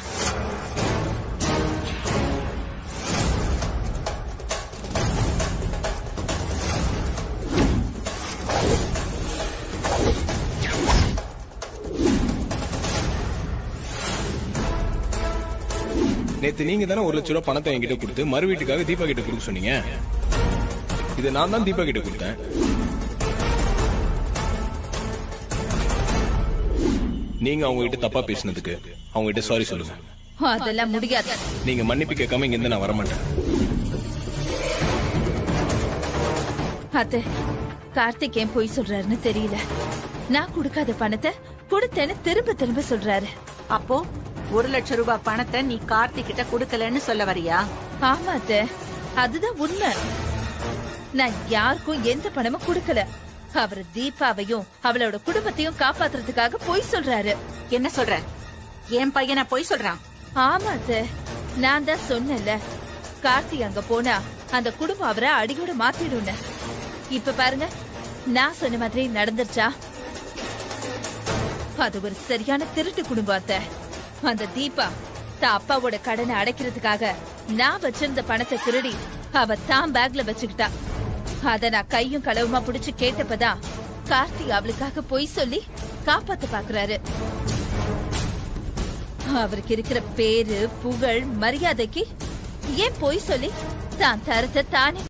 நேத்து நீங்க தானே 1 லட்ச ரூபா பணத்தை என்கிட்ட கொடுத்து மறு வீட்டுக்காக தீபா கிட்ட கொடுக்க சொன்னீங்க. இதை நான் தான் தீபா கிட்ட கொடுத்தேன். நீங்க அவங்க கிட்ட தப்பா பேசினதுக்கு அவங்க கிட்ட சாரி சொல்லுங்க. அதெல்லாம் முடியாது. நீங்க மன்னிப்பு கேட்காம இங்க இருந்து நான் வரமாட்டேன். அத்தை, கார்த்திக் ஏன் போய் சொல்றாருன்னு தெரியல. நான் கொடுக்காத பணத்தை கொடுத்தேன்னு திரும்ப திரும்ப சொல்றாரு. அப்போ 1 லட்ச ரூபாய் பணத்தை நீ கார்த்திக் கிட்ட கொடுக்கலன்னு சொல்ல வரியா? ஆமா அத்தை, அதுதான் உண்மை. நான் யாருக்கும் எந்த பணமும் கொடுக்கல. அவர் தீபாவையும் அவளோட குடும்பத்தையும் காப்பாத்துறதுக்காக போய் சொல்றாரு. என்ன சொல்ற? என் பையனை போய் சொல்றான்? ஆமா அத்தை, நான் தான் சொன்னேன்ல, கார்த்தி அங்க போனா அந்த குடும்பம் அவரை அடியோட மாத்திடும்னு. இப்ப பாருங்க, நான் சொன்ன மாதிரி நடந்துருச்சா? அது ஒரு சரியான திருட்டு குடும்பம் அத்தை. அந்த தீபா தான் அப்பாவோட கடனை அடைக்கிறதுக்காக நான் வச்சிருந்த பணத்தை திருடி அவ தான் பேக்ல வச்சுக்கிட்டா. அத நான் கையும் களவுமா புடிச்சு கேட்டப்பதான் கார்த்தி அவளுக்காக பொய் சொல்லி காப்பாத்த பாக்குறாரு. அவருக்கு இருக்கிற பேரு, புகழ், மரியாதைக்கு ஏன் பொய் சொல்லி தான் தரத்தை தானே